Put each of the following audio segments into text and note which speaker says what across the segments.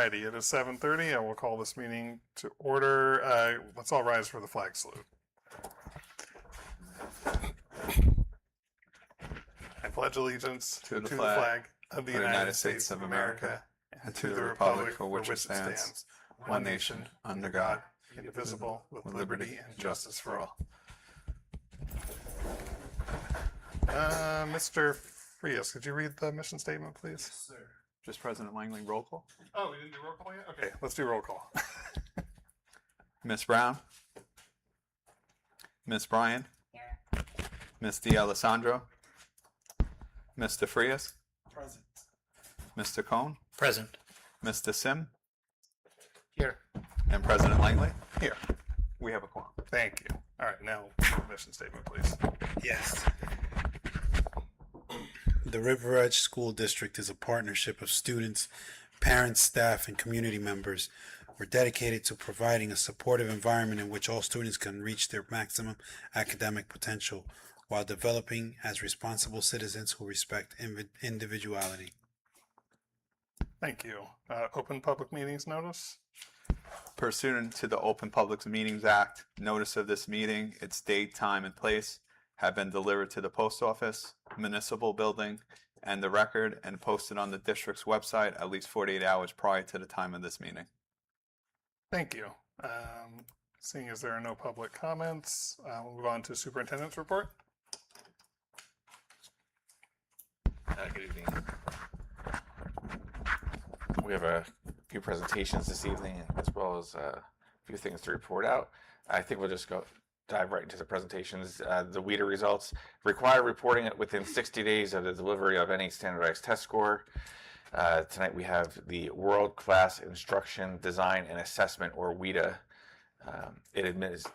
Speaker 1: righty, it is 7:30. I will call this meeting to order. Let's all rise for the flag salute. I pledge allegiance
Speaker 2: to the flag
Speaker 1: of the
Speaker 2: United States of America and to the republic for which it stands, one nation, under God,
Speaker 1: indivisible, with liberty and justice for all. Mr. Frias, could you read the mission statement, please?
Speaker 2: Yes, sir. Just President Langley, roll call.
Speaker 1: Oh, we didn't do roll call yet? Okay, let's do roll call.
Speaker 2: Miss Brown. Miss Bryan.
Speaker 3: Here.
Speaker 2: Miss D'Alessandro. Mr. Frias.
Speaker 4: Present.
Speaker 2: Mr. Cohn.
Speaker 4: Present.
Speaker 2: Mr. Sim.
Speaker 4: Here.
Speaker 2: And President Langley.
Speaker 1: Here.
Speaker 2: We have a quorum.
Speaker 1: Thank you. All right, now mission statement, please.
Speaker 4: Yes. The River Edge School District is a partnership of students, parents, staff, and community members. We're dedicated to providing a supportive environment in which all students can reach their maximum academic potential while developing as responsible citizens who respect individuality.
Speaker 1: Thank you. Open public meetings notice.
Speaker 2: Pursuant to the Open Public Meetings Act, notice of this meeting, its date, time, and place have been delivered to the post office, municipal building, and the record, and posted on the district's website at least 48 hours prior to the time of this meeting.
Speaker 1: Thank you. Seeing as there are no public comments, we'll move on to superintendent's report.
Speaker 5: Good evening. We have a few presentations this evening, as well as a few things to report out. I think we'll just dive right into the presentations. The WIDA results require reporting it within 60 days of the delivery of any standardized test score. Tonight we have the World Class Instruction Design and Assessment, or WIDA.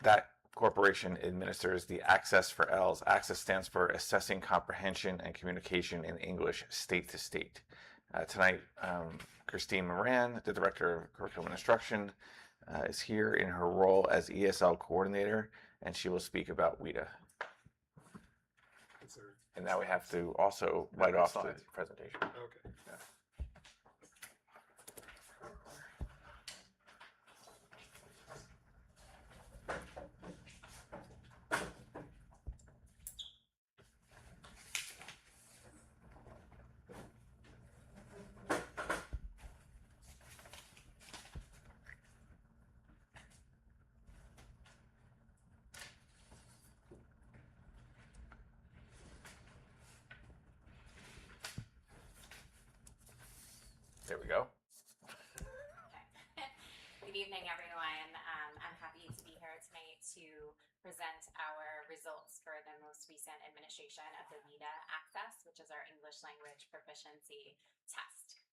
Speaker 5: That corporation administers the Access for L's. Access stands for Assessing Comprehension and Communication in English State to State. Tonight, Christine Moran, the Director of Curriculum and Instruction, is here in her role as ESL Coordinator, and she will speak about WIDA. And now we have to also write off the presentation.
Speaker 1: Okay.
Speaker 5: Yeah. There we go.
Speaker 3: Good evening, everyone. I'm happy to be here tonight to present our results for the most recent administration of the WIDA Access, which is our English language proficiency test.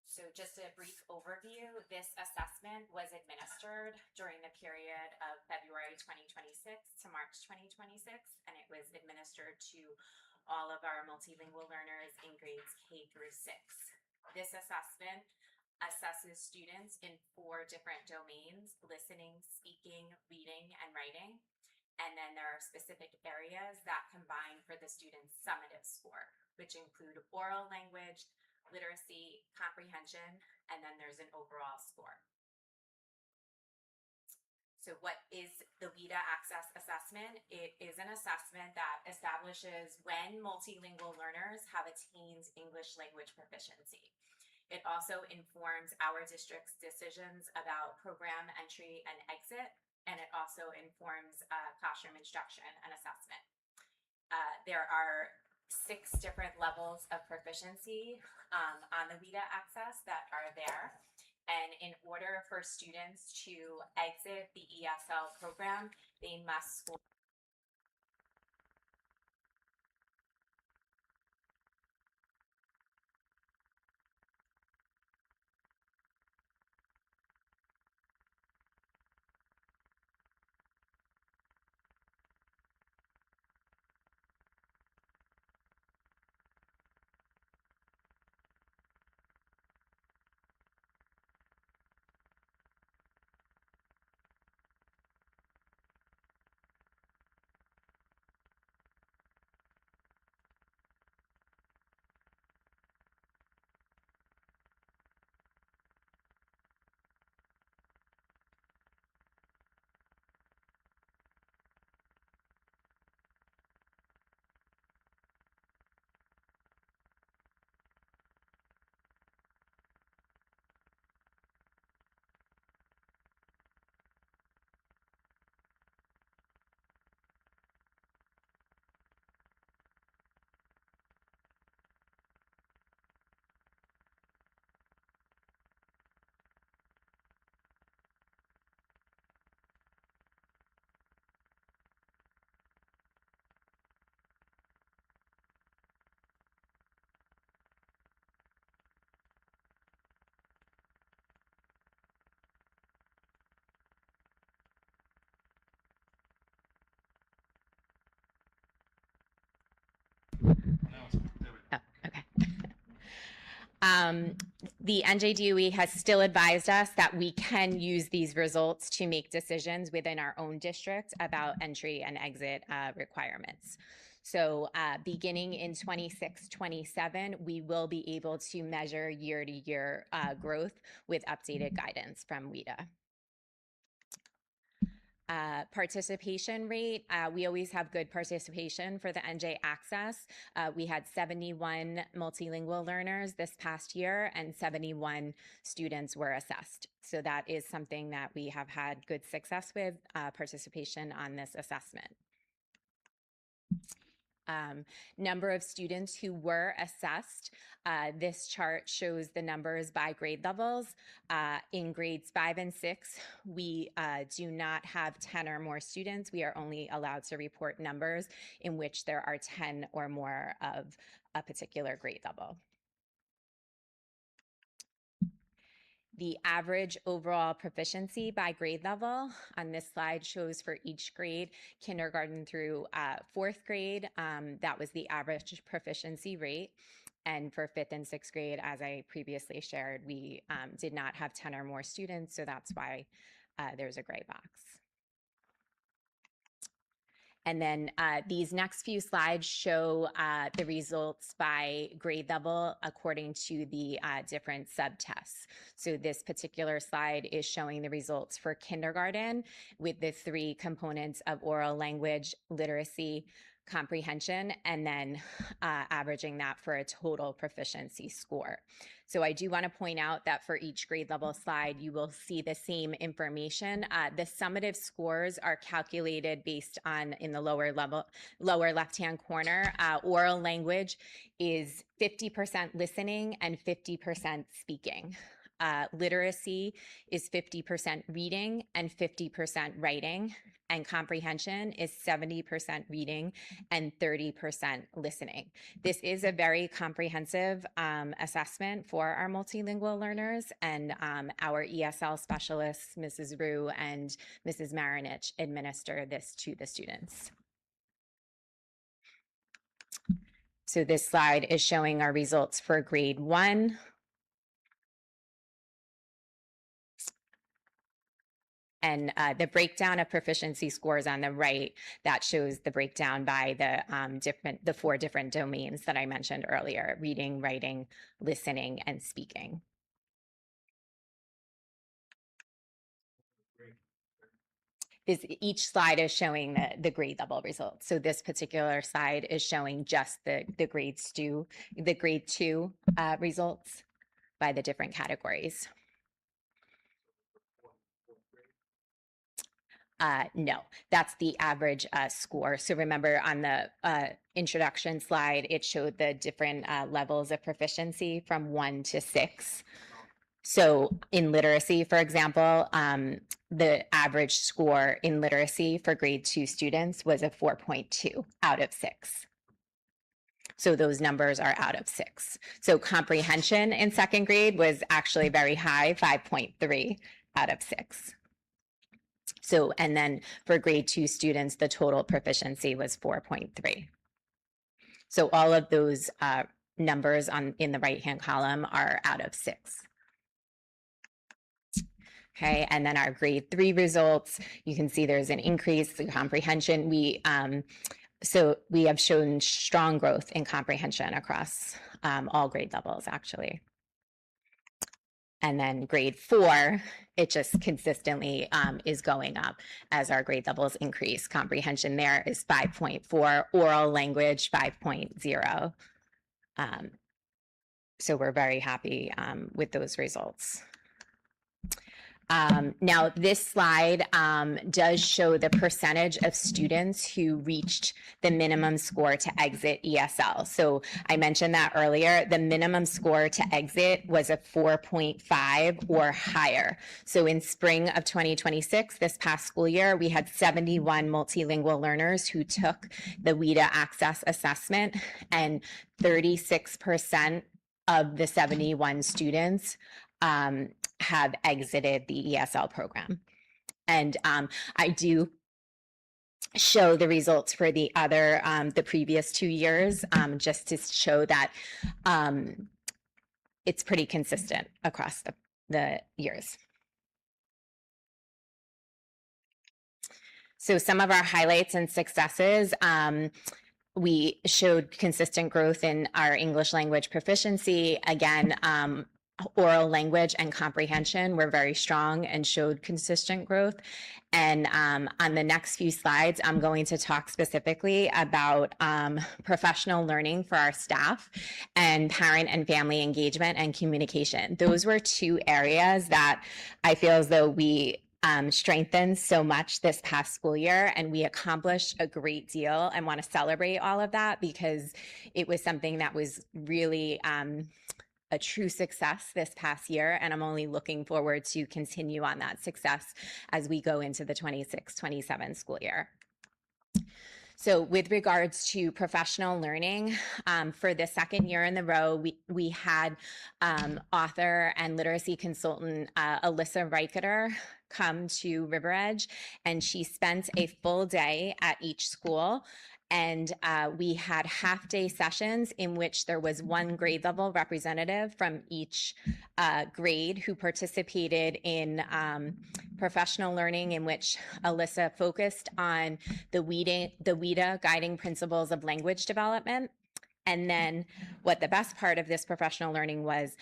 Speaker 3: So just a brief overview, this assessment was administered during the period of February 2026 to March 2026, and it was administered to all of our multilingual learners in grades K through 6. This assessment assesses students in 4 different domains: listening, speaking, reading, and writing. And then there are specific areas that combine for the student's summative score, which include oral language, literacy, comprehension, and then there's an overall score. So what is the WIDA Access Assessment? It is an assessment that establishes when multilingual learners have attained English language proficiency. It also informs our district's decisions about program entry and exit, and it also informs classroom instruction and assessment. There are 6 different levels of proficiency on the WIDA Access that are there. And in order for students to exit the ESL program, they must score Oh, okay. The NJDOE has still advised us that we can use these results to make decisions within our own district about entry and exit requirements. So beginning in 26-27, we will be able to measure year-to-year growth with updated guidance from WIDA. Participation rate, we always have good participation for the NJ Access. We had 71 multilingual learners this past year and 71 students were assessed. So that is something that we have had good success with, participation on this assessment. Number of students who were assessed. This chart shows the numbers by grade levels. In grades 5 and 6, we do not have 10 or more students. We are only allowed to report numbers in which there are 10 or more of a particular grade level. The average overall proficiency by grade level on this slide shows for each grade, kindergarten through 4th grade, that was the average proficiency rate. And for 5th and 6th grade, as I previously shared, we did not have 10 or more students, so that's why there's a gray box. And then these next few slides show the results by grade level according to the different subtests. So this particular slide is showing the results for kindergarten with the 3 components of oral language, literacy, comprehension, and then averaging that for a total proficiency score. So I do want to point out that for each grade level slide, you will see the same information. The summative scores are calculated based on, in the lower left-hand corner, oral language is 50% listening and 50% speaking. Literacy is 50% reading and 50% writing, and comprehension is 70% reading and 30% listening. This is a very comprehensive assessment for our multilingual learners, and our ESL specialists, Mrs. Rue and Mrs. Marinich, administer this to the students. So this slide is showing our results for grade 1. And the breakdown of proficiency scores on the right, that shows the breakdown by the 4 different domains that I mentioned earlier: reading, writing, listening, and speaking. Each slide is showing the grade level results. So this particular slide is showing just the grade 2 results by the different categories. No, that's the average score. So remember on the introduction slide, it showed the different levels of proficiency from 1 to 6. So in literacy, for example, the average score in literacy for grade 2 students was a 4.2 out of 6. So those numbers are out of 6. So comprehension in 2nd grade was actually very high, 5.3 out of 6. So, and then for grade 2 students, the total proficiency was 4.3. So all of those numbers in the right-hand column are out of 6. Okay, and then our grade 3 results, you can see there's an increase in comprehension. So we have shown strong growth in comprehension across all grade levels, actually. And then grade 4, it just consistently is going up as our grade levels increase. Comprehension there is 5.4, oral language 5.0. So we're very happy with those results. Now this slide does show the percentage of students who reached the minimum score to exit ESL. So I mentioned that earlier, the minimum score to exit was a 4.5 or higher. So in spring of 2026, this past school year, we had 71 multilingual learners who took the WIDA Access Assessment, and 36% of the 71 students have exited the ESL program. And I do show the results for the other, the previous 2 years, just to show that it's pretty consistent across the years. So some of our highlights and successes, we showed consistent growth in our English language proficiency. Again, oral language and comprehension were very strong and showed consistent growth. And on the next few slides, I'm going to talk specifically about professional learning for our staff and parent and family engagement and communication. Those were 2 areas that I feel as though we strengthened so much this past school year, and we accomplished a great deal, and want to celebrate all of that because it was something that was really a true success this past year, and I'm only looking forward to continue on that success as we go into the 26-27 school year. So with regards to professional learning, for the second year in the row, we had author and literacy consultant Alyssa Reicheter come to River Edge, and she spent a full day at each school. And we had half-day sessions in which there was 1 grade level representative from each grade who participated in professional learning, in which Alyssa focused on the WIDA guiding principles of language development. And then what the best part of this professional learning was,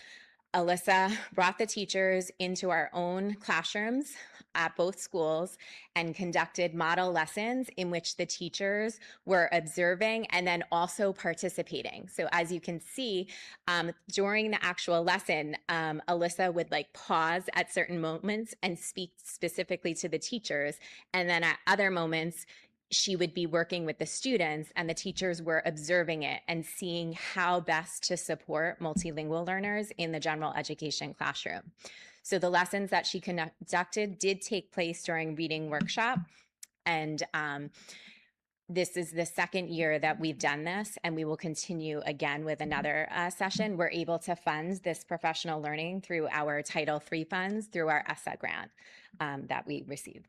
Speaker 3: Alyssa brought the teachers into our own classrooms at both schools and conducted model lessons in which the teachers were observing and then also participating. So as you can see, during the actual lesson, Alyssa would pause at certain moments and speak specifically to the teachers. And then at other moments, she would be working with the students, and the teachers were observing it and seeing how best to support multilingual learners in the general education classroom. So the lessons that she conducted did take place during reading workshop. And this is the second year that we've done this, and we will continue again with another session. We're able to fund this professional learning through our Title III funds through our ESSA grant that we received.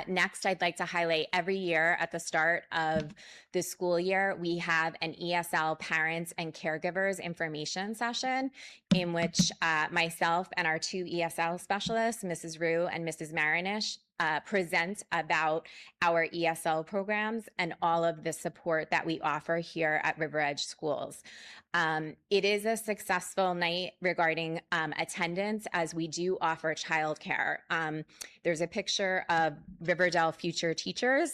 Speaker 3: Next, I'd like to highlight every year at the start of the school year, we have an ESL parents and caregivers information session in which myself and our 2 ESL specialists, Mrs. Rue and Mrs. Marinish, present about our ESL programs and all of the support that we offer here at River Edge Schools. It is a successful night regarding attendance, as we do offer childcare. There's a picture of Riverdale future teachers.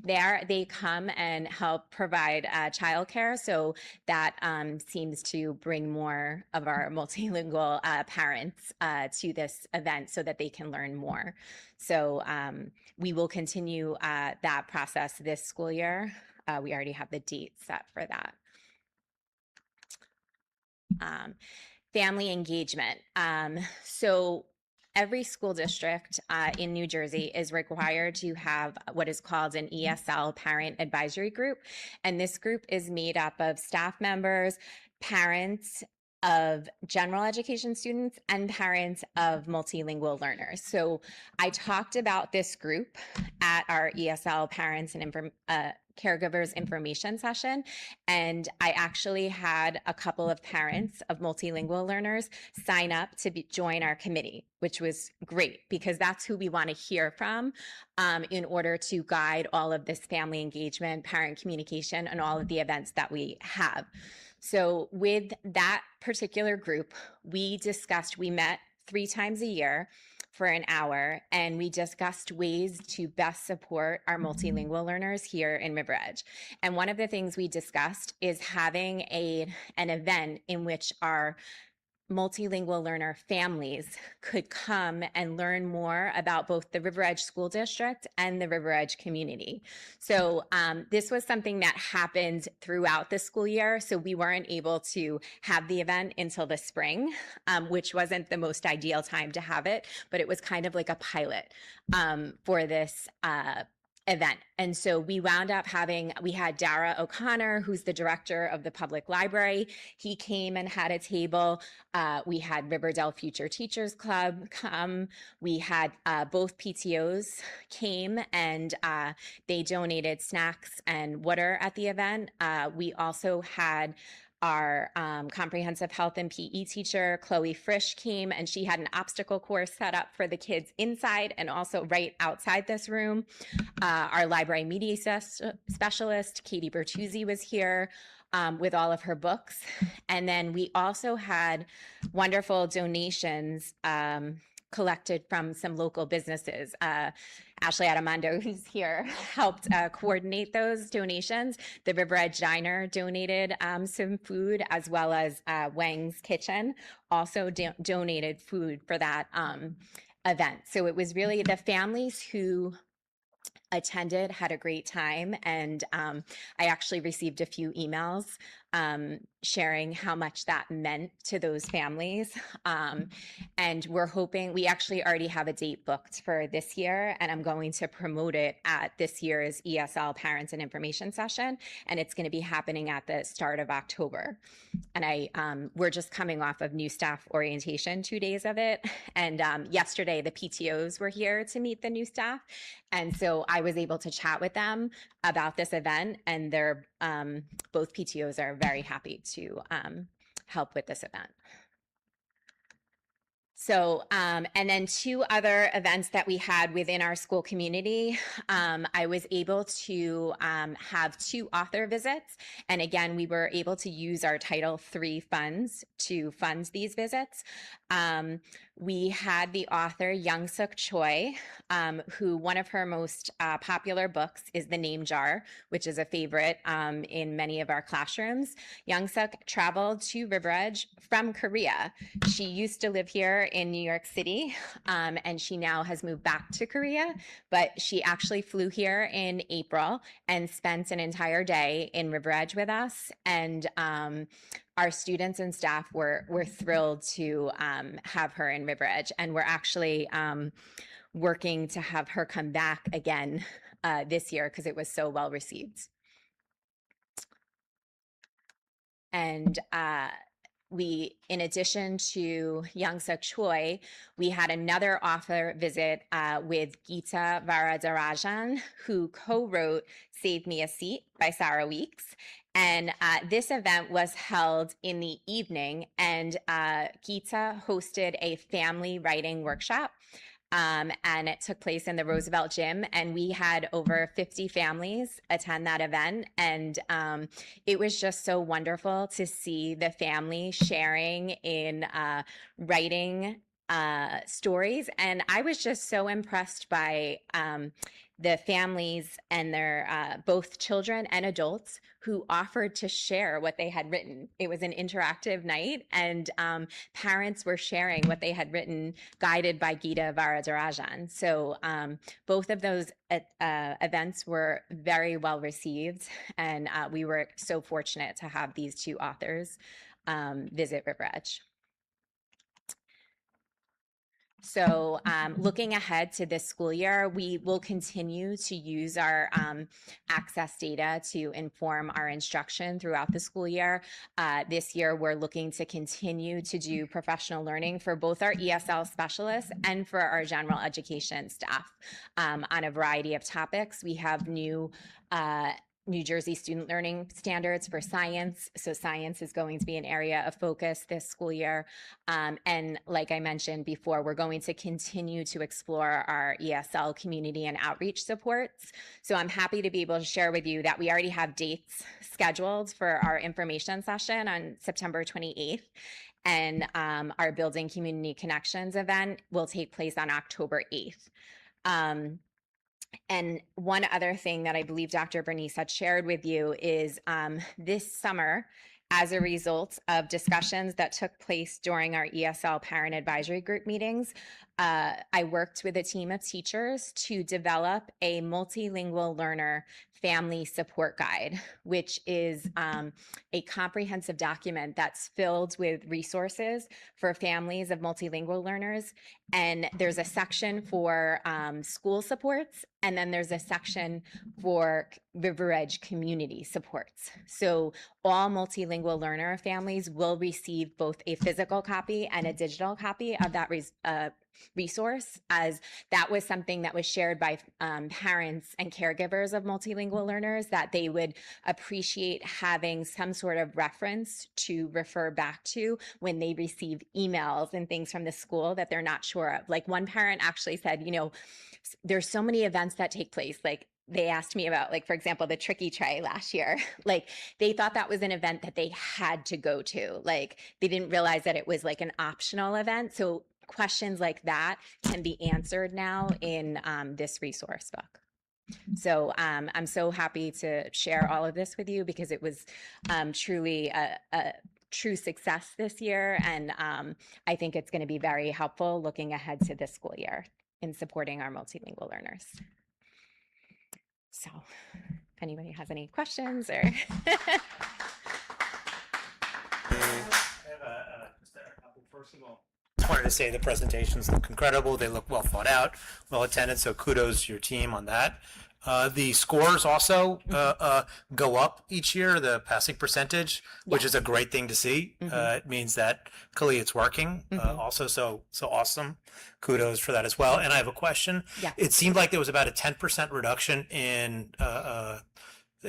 Speaker 3: There they come and help provide childcare, so that seems to bring more of our multilingual parents to this event so that they can learn more. So we will continue that process this school year. We already have the date set for that. Family engagement. So every school district in New Jersey is required to have what is called an ESL parent advisory group. And this group is made up of staff members, parents of general education students, and parents of multilingual learners. So I talked about this group at our ESL parents and caregivers information session, and I actually had a couple of parents of multilingual learners sign up to join our committee, which was great because that's who we want to hear from in order to guide all of this family engagement, parent communication, and all of the events that we have. So with that particular group, we met 3 times a year for an hour, and we discussed ways to best support our multilingual learners here in River Edge. And one of the things we discussed is having an event in which our multilingual learner families could come and learn more about both the River Edge School District and the River Edge community. So this was something that happened throughout the school year. So we weren't able to have the event until the spring, which wasn't the most ideal time to have it, but it was kind of like a pilot for this event. And so we wound up we had Dara O'Connor, who's the director of the public library. He came and had a table. We had Riverdale Future Teachers Club come. We had both PTOs came and they donated snacks and water at the event. We also had our comprehensive health and PE teacher, Chloe Frisch, came and she had an obstacle course set up for the kids inside and also right outside this room. Our library media specialist, Katie Bertuzzi, was here with all of her books. And then we also had wonderful donations collected from some local businesses. Ashley Adamando, who's here, helped coordinate those donations. The River Edge Diner donated some food, as well as Wang's Kitchen also donated food for that event. So it was really the families who attended had a great time, and I actually received a few emails sharing how much that meant to those families. And we're hoping, we actually already have a date booked for this year, and I'm going to promote it at this year's ESL Parents and Information Session, and it's going to be happening at the start of October. And we're just coming off of new staff orientation, 2 days of it. And yesterday, the PTOs were here to meet the new staff. And so I was able to chat with them about this event, and they're both PTOs are very happy to help with this event. So, and then 2 other events that we had within our school community. I was able to have 2 author visits. And again, we were able to use our Title III funds to fund these visits. We had the author Young-Suk Choi, who one of her most popular books is The Name Jar, which is a favorite in many of our classrooms. Young-Suk traveled to River Edge from Korea. She used to live here in New York City, and she now has moved back to Korea, but she actually flew here in April and spent an entire day in River Edge with us. And our students and staff were thrilled to have her in River Edge, and we're actually working to have her come back again this year because it was so well received. And we, in addition to Young-Suk Choi, we had another author visit with Geeta Varadarajan, who co-wrote Save Me a Seat by Sarah Weeks. And this event was held in the evening, and Geeta hosted a family writing workshop. And it took place in the Roosevelt Gym, and we had over 50 families attend that event. And it was just so wonderful to see the family sharing in writing stories. And I was just so impressed by the families and their both children and adults who offered to share what they had written. It was an interactive night, and parents were sharing what they had written, guided by Geeta Varadarajan. So both of those events were very well received, and we were so fortunate to have these 2 authors visit River Edge. So looking ahead to this school year, we will continue to use our access data to inform our instruction throughout the school year. This year, we're looking to continue to do professional learning for both our ESL specialists and for our general education staff on a variety of topics. We have new New Jersey student learning standards for science. So science is going to be an area of focus this school year. And like I mentioned before, we're going to continue to explore our ESL community and outreach supports. So I'm happy to be able to share with you that we already have dates scheduled for our information session on September 28th. And our Building Community Connections event will take place on October 8th. And one other thing that I believe Dr. Bernice had shared with you is this summer, as a result of discussions that took place during our ESL Parent Advisory Group meetings, I worked with a team of teachers to develop a multilingual learner family support guide, which is a comprehensive document that's filled with resources for families of multilingual learners. And there's a section for school supports
Speaker 6: And then there's a section for River Edge community supports. So all multilingual learner families will receive both a physical copy and a digital copy of that resource, as that was something that was shared by parents and caregivers of multilingual learners, that they would appreciate having some sort of reference to refer back to when they receive emails and things from the school that they're not sure of. Like one parent actually said, you know, there's so many events that take place. Like they asked me about, like, for example, the Tricky Tray last year. Like they thought that was an event that they had to go to. Like they didn't realize that it was like an optional event. So questions like that can be answered now in this resource book. So I'm so happy to share all of this with you, because it was truly a true success this year. And I think it's going to be very helpful looking ahead to this school year in supporting our multilingual learners. So if anybody has any questions or
Speaker 7: First of all, just wanted to say the presentations look incredible. They look well thought out, well attended. So kudos to your team on that. The scores also go up each year, the passing percentage, which is a great thing to see. It means that clearly it's working. Also, so awesome. Kudos for that as well. And I have a question.
Speaker 6: Yeah.
Speaker 7: It seemed like there was about a 10% reduction in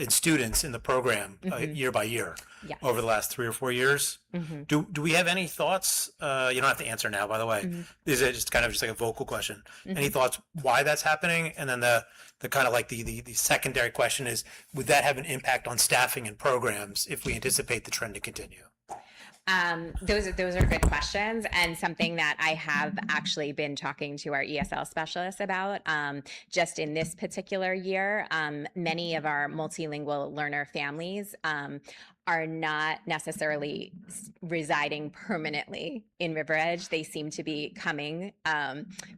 Speaker 7: students in the program year by year
Speaker 6: Yes.
Speaker 7: over the last 3 or 4 years. Do we have any thoughts? You don't have to answer now, by the way. Is it just kind of just like a vocal question? Any thoughts why that's happening? And then the kind of like the secondary question is, would that have an impact on staffing and programs if we anticipate the trend to continue?
Speaker 6: Those are good questions, and something that I have actually been talking to our ESL specialists about. Just in this particular year, many of our multilingual learner families are not necessarily residing permanently in River Edge. They seem to be coming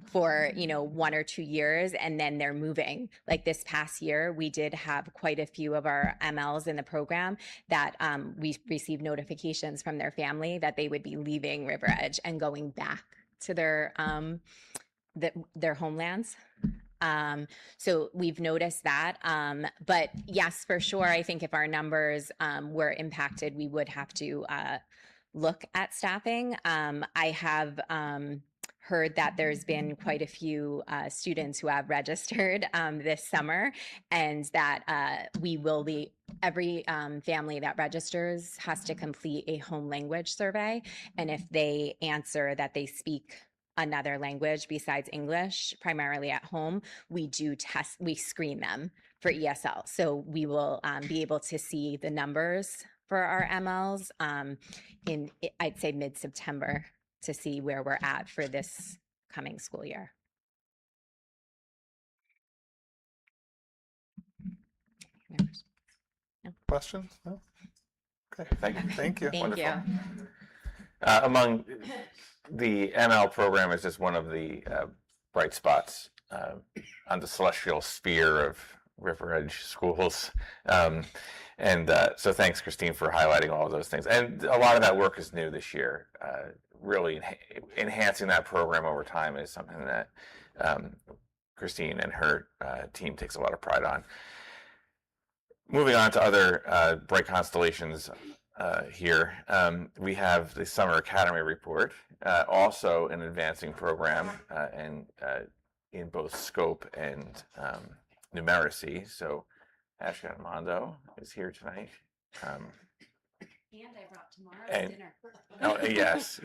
Speaker 6: for 1 or 2 years, and then they're moving. Like this past year, we did have quite a few of our MLs in the program that we received notifications from their family that they would be leaving River Edge and going back to their homelands. So we've noticed that. But yes, for sure, I think if our numbers were impacted, we would have to look at staffing. I have heard that there's been quite a few students who have registered this summer, and that we will be, every family that registers has to complete a home language survey. And if they answer that they speak another language besides English, primarily at home, we screen them for ESL. So we will be able to see the numbers for our MLs in, I'd say, mid-September, to see where we're at for this coming school year.
Speaker 1: Questions? No? Okay.
Speaker 5: Thank you.
Speaker 1: Thank you.
Speaker 6: Thank
Speaker 5: Wonderful.
Speaker 6: you.
Speaker 5: Among the ML program is just one of the bright spots on the celestial sphere of River Edge schools. So thanks, Christine, for highlighting all of those things. And a lot of that work is new this year. Really enhancing that program over time is something that Christine and her team takes a lot of pride on. Moving on to other bright constellations here, we have the Summer Academy report, also an advancing program and in both scope and numeracy. So Ashley Armando is here tonight.
Speaker 3: And I brought tomorrow's
Speaker 5: And-
Speaker 3: dinner.
Speaker 5: Oh, yes.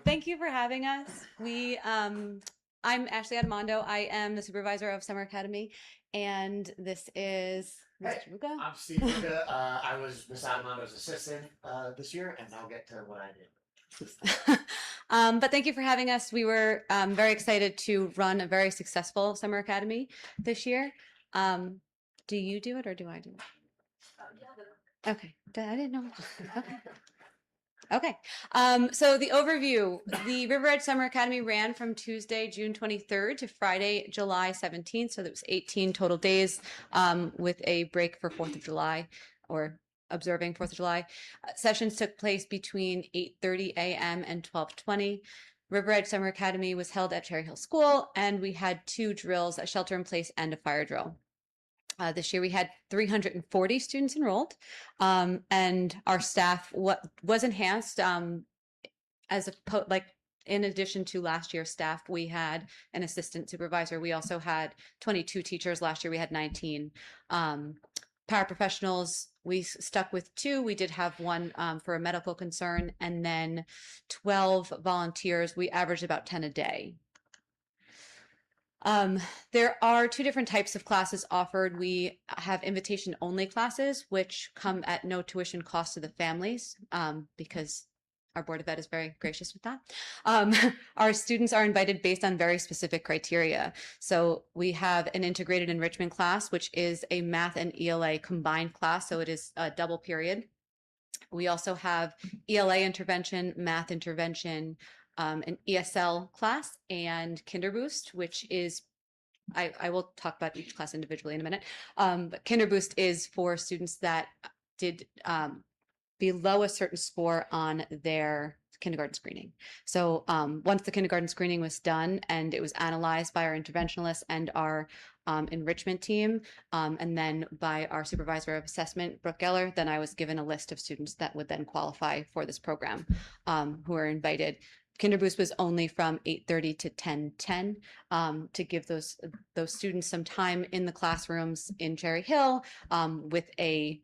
Speaker 8: Thank you for having us. I'm Ashley Admondo. I am the supervisor of Summer Academy, and this is Mr. Luca.
Speaker 9: I'm Steve Luca. I was Miss Adamondo's assistant this year, and I'll get to what I did.
Speaker 8: But thank you for having us. We were very excited to run a very successful Summer Academy this year. Do you do it or do I do it? Okay. I didn't know. Okay. So the overview, the River Edge Summer Academy ran from Tuesday, June 23rd to Friday, July 17th. So that was 18 total days with a break for 4th of July or observing 4th of July. Sessions took place between 8:30 a.m. and 12:20. River Edge Summer Academy was held at Cherry Hill School, and we had 2 drills, a shelter in place and a fire drill. This year we had 340 students enrolled, and our staff was enhanced as in addition to last year's staff, we had an assistant supervisor. We also had 22 teachers. Last year we had 19. Paraprofessionals, we stuck with 2. We did have one for a medical concern, and then 12 volunteers. We averaged about 10 a day. There are 2 different types of classes offered. We have invitation only classes, which come at no tuition cost to the families, because our Board of Ed is very gracious with that. Our students are invited based on very specific criteria. So we have an integrated enrichment class, which is a math and ELA combined class. So it is a double period. We also have ELA intervention, math intervention, an ESL class, and KinderBoost, which is, I will talk about each class individually in a minute. But KinderBoost is for students that did below a certain score on their kindergarten screening. So once the kindergarten screening was done and it was analyzed by our interventionalists and our enrichment team, and then by our supervisor of assessment, Brooke Geller, then I was given a list of students that would then qualify for this program, who are invited. KinderBoost was only from 8:30 to 10:10 to give those students some time in the classrooms in Cherry Hill with a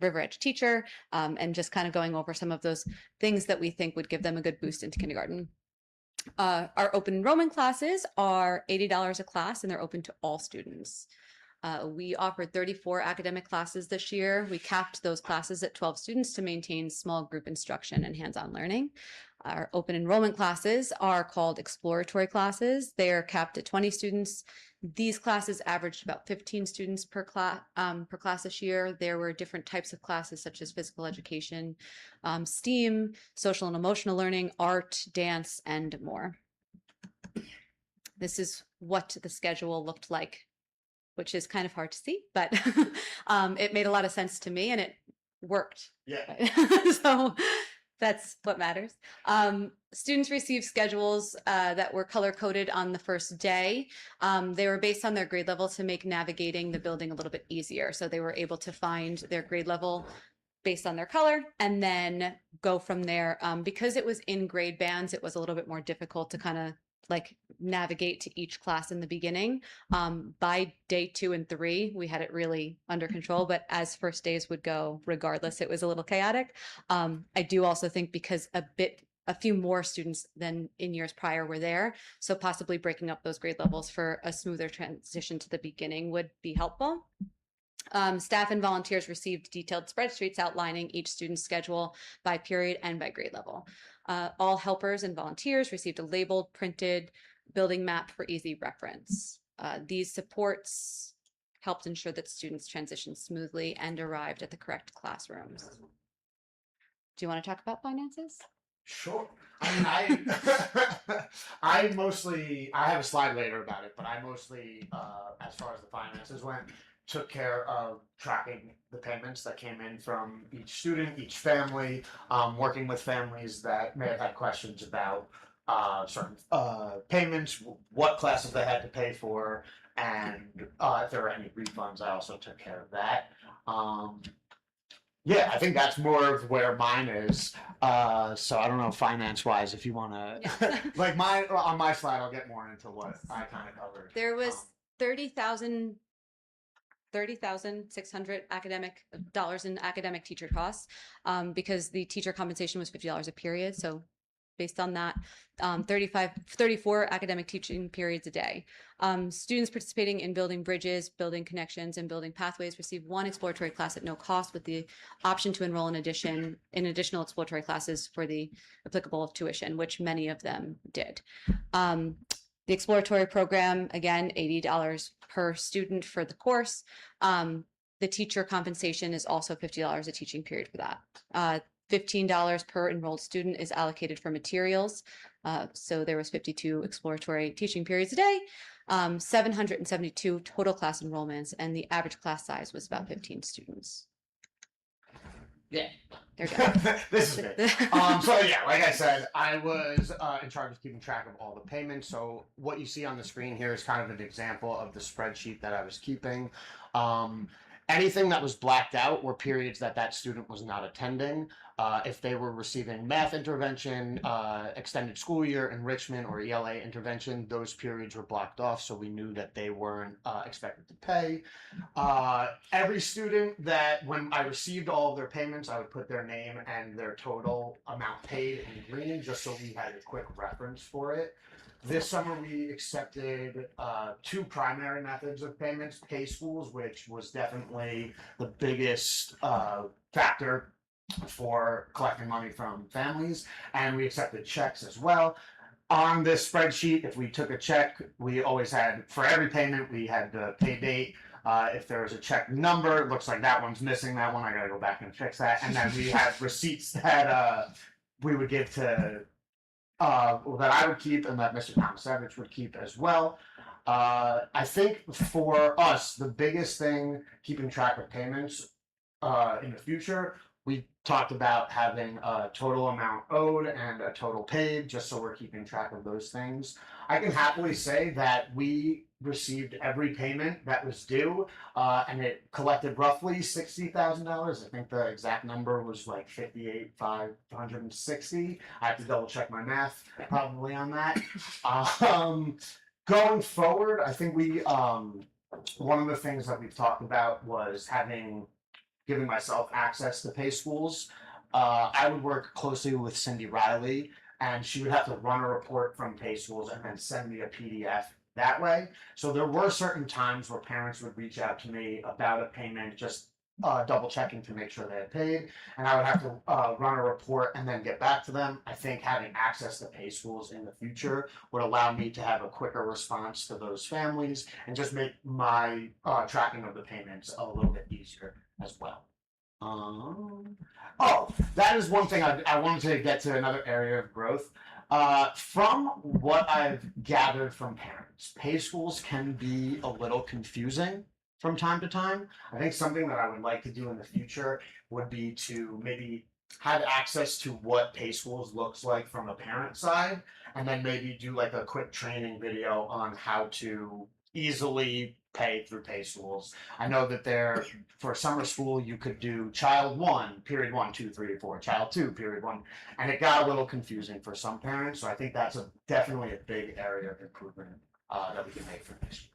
Speaker 8: River Edge teacher, and just kind of going over some of those things that we think would give them a good boost into kindergarten. Our open enrollment classes are $80 a class, and they're open to all students. We offered 34 academic classes this year. We capped those classes at 12 students to maintain small group instruction and hands-on learning. Our open enrollment classes are called exploratory classes. They are capped at 20 students. These classes averaged about 15 students per class this year. There were different types of classes such as physical education, STEAM, social and emotional learning, art, dance, and more. This is what the schedule looked like, which is kind of hard to see, but it made a lot of sense to me and it worked.
Speaker 9: Yeah.
Speaker 8: So that's what matters. Students received schedules that were color coded on the first day. They were based on their grade level to make navigating the building a little bit easier. So they were able to find their grade level based on their color and then go from there. Because it was in grade bands, it was a little bit more difficult to kind of like navigate to each class in the beginning. By day 2 and 3, we had it really under control, but as first days would go, regardless, it was a little chaotic. I do also think because a few more students than in years prior were there, so possibly breaking up those grade levels for a smoother transition to the beginning would be helpful. Staff and volunteers received detailed spreadsheets outlining each student's schedule by period and by grade level. All helpers and volunteers received a labeled, printed building map for easy reference. These supports helped ensure that students transitioned smoothly and arrived at the correct classrooms. Do you want to talk about finances?
Speaker 9: Sure. I mean, I have a slide later about it, but I mostly, as far as the finances went, took care of tracking the payments that came in from each student, each family, working with families that may have had questions about certain payments, what classes they had to pay for, and if there were any refunds, I also took care of that. Yeah, I think that's more of where mine is. So I don't know, finance-wise, if you want to, like on my slide, I'll get more into what I kind of covered.
Speaker 8: There was $30,600 academic dollars in academic teacher costs, because the teacher compensation was $50 a period. So based on that, 34 academic teaching periods a day. Students participating in building bridges, building connections, and building pathways receive 1 exploratory class at no cost with the option to enroll in additional exploratory classes for the applicable tuition, which many of them did. The exploratory program, again, $80 per student for the course. The teacher compensation is also $50 a teaching period for that. $15 per enrolled student is allocated for materials. So there was 52 exploratory teaching periods a day, 772 total class enrollments, and the average class size was about 15 students. They're good.
Speaker 9: This is good. So yeah, like I said, I was in charge of keeping track of all the payments. So what you see on the screen here is kind of an example of the spreadsheet that I was keeping. Anything that was blacked out were periods that that student was not attending. If they were receiving math intervention, extended school year enrichment, or ELA intervention, those periods were blocked off, so we knew that they weren't expected to pay. Every student that, when I received all of their payments, I would put their name and their total amount paid in green, just so we had a quick reference for it. This summer, we accepted two primary methods of payments: pay schools, which was definitely the biggest factor for collecting money from families, and we accepted checks as well. On this spreadsheet, if we took a check, we always had, for every payment, we had the pay date. If there was a check number, it looks like that one's missing. That one, I gotta go back and fix that. And then we had receipts that we would give to that I would keep and that Mr. Tomasevich would keep as well. I think for us, the biggest thing keeping track of payments in the future, we talked about having a total amount owed and a total paid, just so we're keeping track of those things. I can happily say that we received every payment that was due, and it collected roughly $60,000. I think the exact number was like 58,560. I have to double check my math probably on that. Going forward, I think we one of the things that we've talked about was giving myself access to pay schools. I would work closely with Cindy Riley, and she would have to run a report from pay schools and then send me a PDF that way. So there were certain times where parents would reach out to me about a payment, just double checking to make sure they had paid, and I would have to run a report and then get back to them. I think having access to pay schools in the future would allow me to have a quicker response to those families and just make my tracking of the payments a little bit easier as well. Oh, that is one thing I wanted to get to, another area of growth. From what I've gathered from parents, pay schools can be a little confusing from time to time. I think something that I would like to do in the future would be to maybe have access to what pay schools looks like from a parent side, and then maybe do like a quick training video on how to easily pay through pay schools. I know that for summer school, you could do child 1, period 1, 2, 3, 4, child 2, period 1, and it got a little confusing for some parents. So I think that's definitely a big area of improvement that we can make for this year.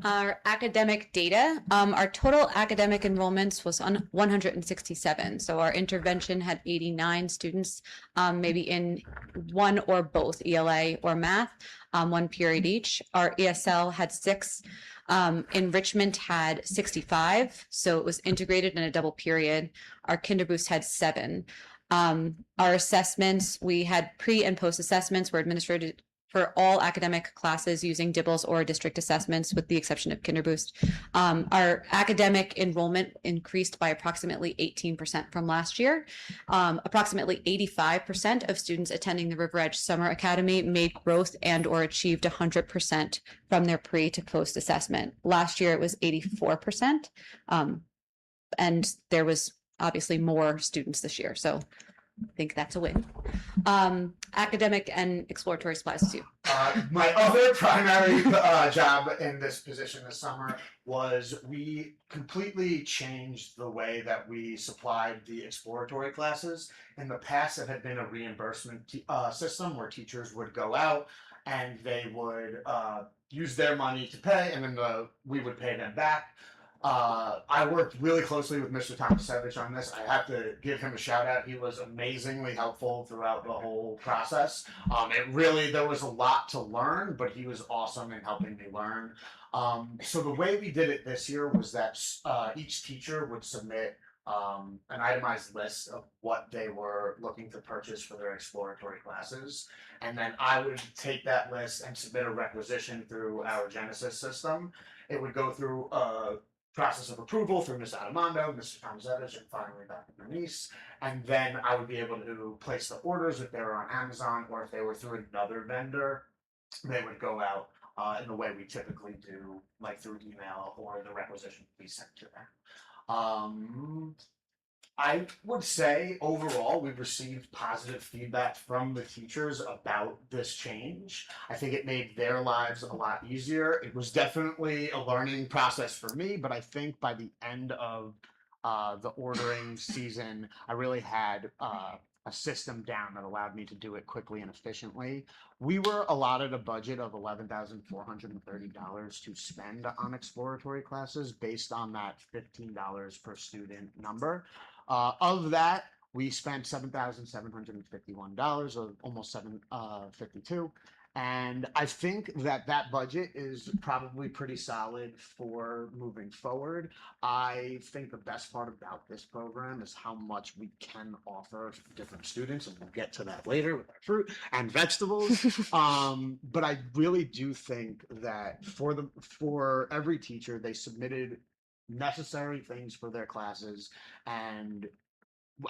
Speaker 8: Our academic data, our total academic enrollments was on 167. So our intervention had 89 students, maybe in one or both ELA or math, one period each. Our ESL had 6. Enrichment had 65. So it was integrated in a double period. Our Kinderboost had 7. Our assessments, we had pre and post assessments were administered for all academic classes using DIBELS or district assessments, with the exception of Kinderboost. Our academic enrollment increased by approximately 18% from last year. Approximately 85% of students attending the River Edge Summer Academy made growth and or achieved 100% from their pre to post assessment. Last year it was 84%. And there was obviously more students this year. So I think that's a win. Academic and exploratory supplies too.
Speaker 9: My other primary job in this position this summer was we completely changed the way that we supplied the exploratory classes. In the past, it had been a reimbursement system where teachers would go out and they would use their money to pay, and then we would pay them back. I worked really closely with Mr. Tomasevich on this. I have to give him a shout out. He was amazingly helpful throughout the whole process. There was a lot to learn, but he was awesome in helping me learn. So the way we did it this year was that each teacher would submit an itemized list of what they were looking to purchase for their exploratory classes. And then I would take that list and submit a requisition through our Genesis system. It would go through process of approval through Ms. Adamando, Mr. Tomasevich, and finally Dr. Bernice. And then I would be able to place the orders if they were on Amazon, or if they were through another vendor, they would go out in the way we typically do, like through email, or the requisition would be sent to them. I would say overall we've received positive feedback from the teachers about this change. I think it made their lives a lot easier. It was definitely a learning process for me, but I think by the end of the ordering season, I really had a system down that allowed me to do it quickly and efficiently. We were allotted a budget of $11,430 to spend on exploratory classes based on that $15 per student number. Of that, we spent $7,751, or almost 752. And I think that that budget is probably pretty solid for moving forward. I think the best part about this program is how much we can offer different students, and we'll get to that later with our fruit and vegetables. But I really do think that for every teacher, they submitted necessary things for their classes, and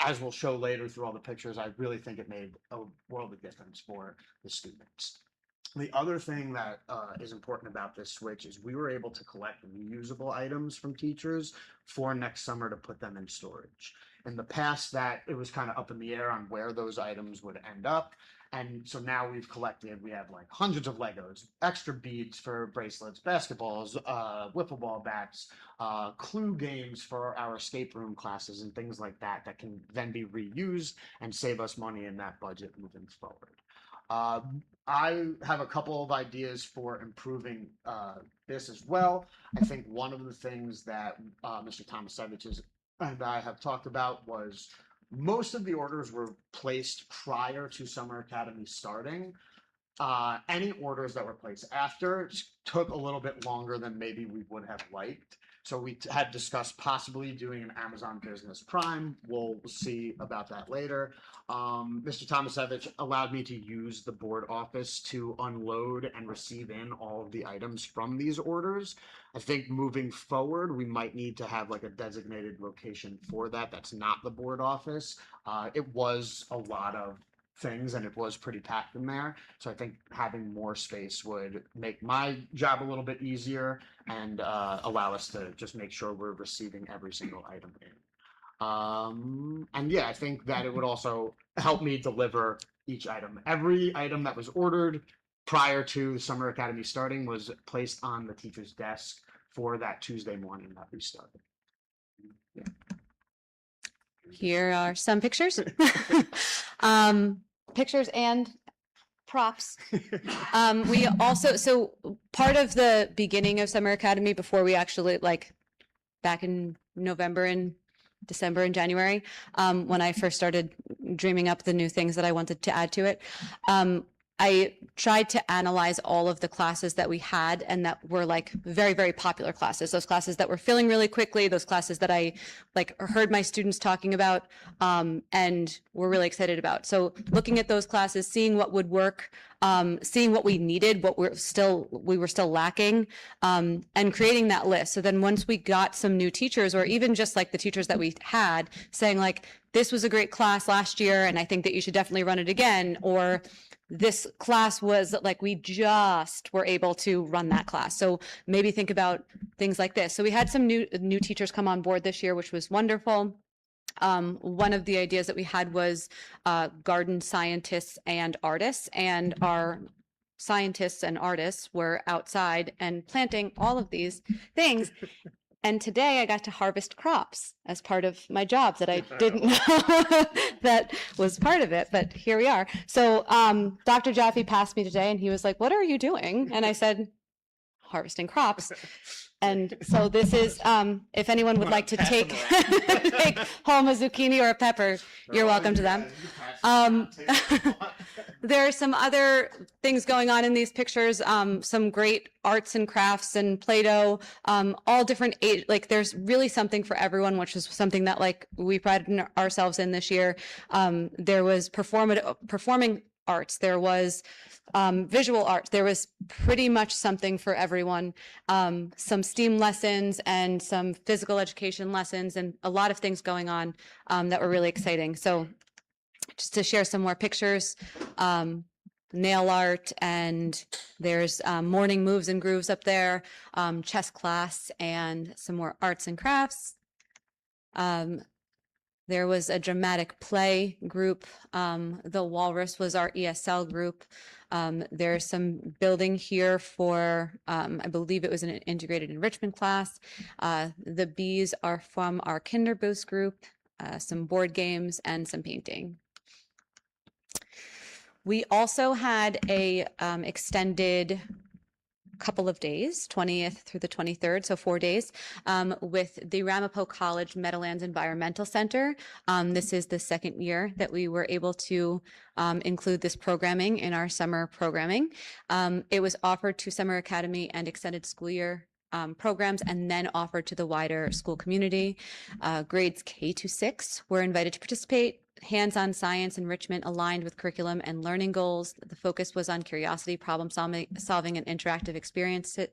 Speaker 9: as we'll show later through all the pictures, I really think it made a world of difference for the students. The other thing that is important about this switch is we were able to collect reusable items from teachers for next summer to put them in storage. In the past, that it was kind of up in the air on where those items would end up. And so now we have like hundreds of Legos, extra beads for bracelets, basketballs, wiffle ball bats, clue games for our escape room classes and things like that that can then be reused and save us money in that budget moving forward. I have a couple of ideas for improving this as well. I think one of the things that Mr. Tomasevich and I have talked about was most of the orders were placed prior to Summer Academy starting. Any orders that were placed after took a little bit longer than maybe we would have liked. So we had discussed possibly doing an Amazon Business Prime. We'll see about that later. Mr. Tomasevich allowed me to use the board office to unload and receive in all of the items from these orders. I think moving forward, we might need to have like a designated location for that. That's not the board office. It was a lot of things and it was pretty packed in there. So I think having more space would make my job a little bit easier and allow us to just make sure we're receiving every single item in. And yeah, I think that it would also help me deliver each item. Every item that was ordered prior to Summer Academy starting was placed on the teacher's desk for that Tuesday morning that we started. Yeah.
Speaker 8: Here are some pictures. Pictures and props. We also, so part of the beginning of Summer Academy, before we actually, like back in November and December and January, when I first started dreaming up the new things that I wanted to add to it, I tried to analyze all of the classes that we had and that were like very, very popular classes, those classes that were filling really quickly, those classes that I like heard my students talking about and were really excited about. So looking at those classes, seeing what would work, seeing what we needed, what we were still lacking, and creating that list. So then once we got some new teachers, or even just like the teachers that we had saying like, this was a great class last year and I think that you should definitely run it again, or this class was like, we just were able to run that class. So maybe think about things like this. So we had some new teachers come on board this year, which was wonderful. One of the ideas that we had was garden scientists and artists, and our scientists and artists were outside and planting all of these things. And today I got to harvest crops as part of my job that I didn't know that was part of it, but here we are. So Dr. Jaffe passed me today and he was like, "What are you doing?" And I said, "Harvesting crops." And so this is, if anyone would like to take home a zucchini or a pepper, you're welcome to them. There are some other things going on in these pictures, some great arts and crafts and Play-Doh, all different age, like there's really something for everyone, which is something that like we prided ourselves in this year. There was performing arts, there was visual arts, there was pretty much something for everyone, some STEAM lessons and some physical education lessons and a lot of things going on that were really exciting. So just to share some more pictures, nail art, and there's morning moves and grooves up there, chess class, and some more arts and crafts. There was a dramatic play group. The Walrus was our ESL group. There's some building here for, I believe it was an integrated enrichment class. The Bs are from our Kinderboost group, some board games and some painting. We also had a extended couple of days, 20th through the 23rd, so 4 days, with the Ramapo College Meadowlands Environmental Center. This is the second year that we were able to include this programming in our summer programming. It was offered to Summer Academy and extended school year programs and then offered to the wider school community. Grades K to 6 were invited to participate. Hands-on science enrichment aligned with curriculum and learning goals. The focus was on curiosity, problem solving, and interactive experiences.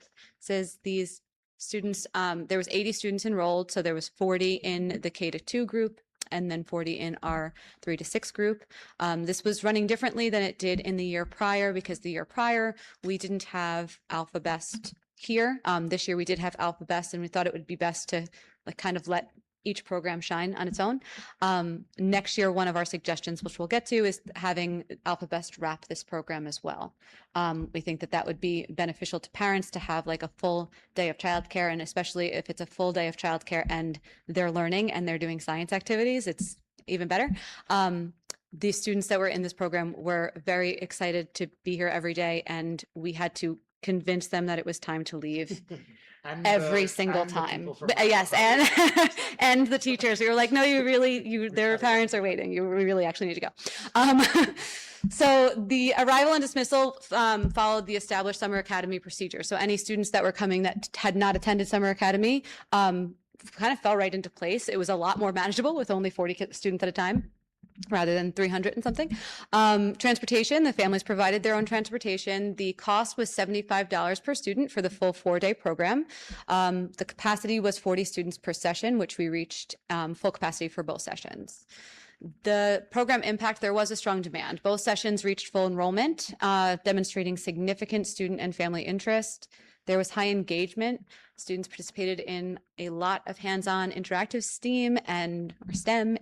Speaker 8: These students, there was 80 students enrolled, so there was 40 in the K to 2 group and then 40 in our 3 to 6 group. This was running differently than it did in the year prior, because the year prior we didn't have Alpha Best here. This year we did have Alpha Best, and we thought it would be best to kind of let each program shine on its own. Next year, one of our suggestions, which we'll get to, is having Alpha Best wrap this program as well. We think that that would be beneficial to parents to have like a full day of childcare, and especially if it's a full day of childcare and they're learning and they're doing science activities, it's even better. The students that were in this program were very excited to be here every day, and we had to convince them that it was time to leave. Every single time. Yes, and and the teachers, we were like, no, their parents are waiting. We really actually need to go. So the arrival and dismissal followed the established Summer Academy procedure. So any students that were coming that had not attended Summer Academy kind of fell right into place. It was a lot more manageable with only 40 students at a time, rather than 300 and something. Transportation, the families provided their own transportation. The cost was $75 per student for the full 4-day program. The capacity was 40 students per session, which we reached full capacity for both sessions. The program impact, there was a strong demand. Both sessions reached full enrollment, demonstrating significant student and family interest. There was high engagement. Students participated in a lot of hands-on interactive STEM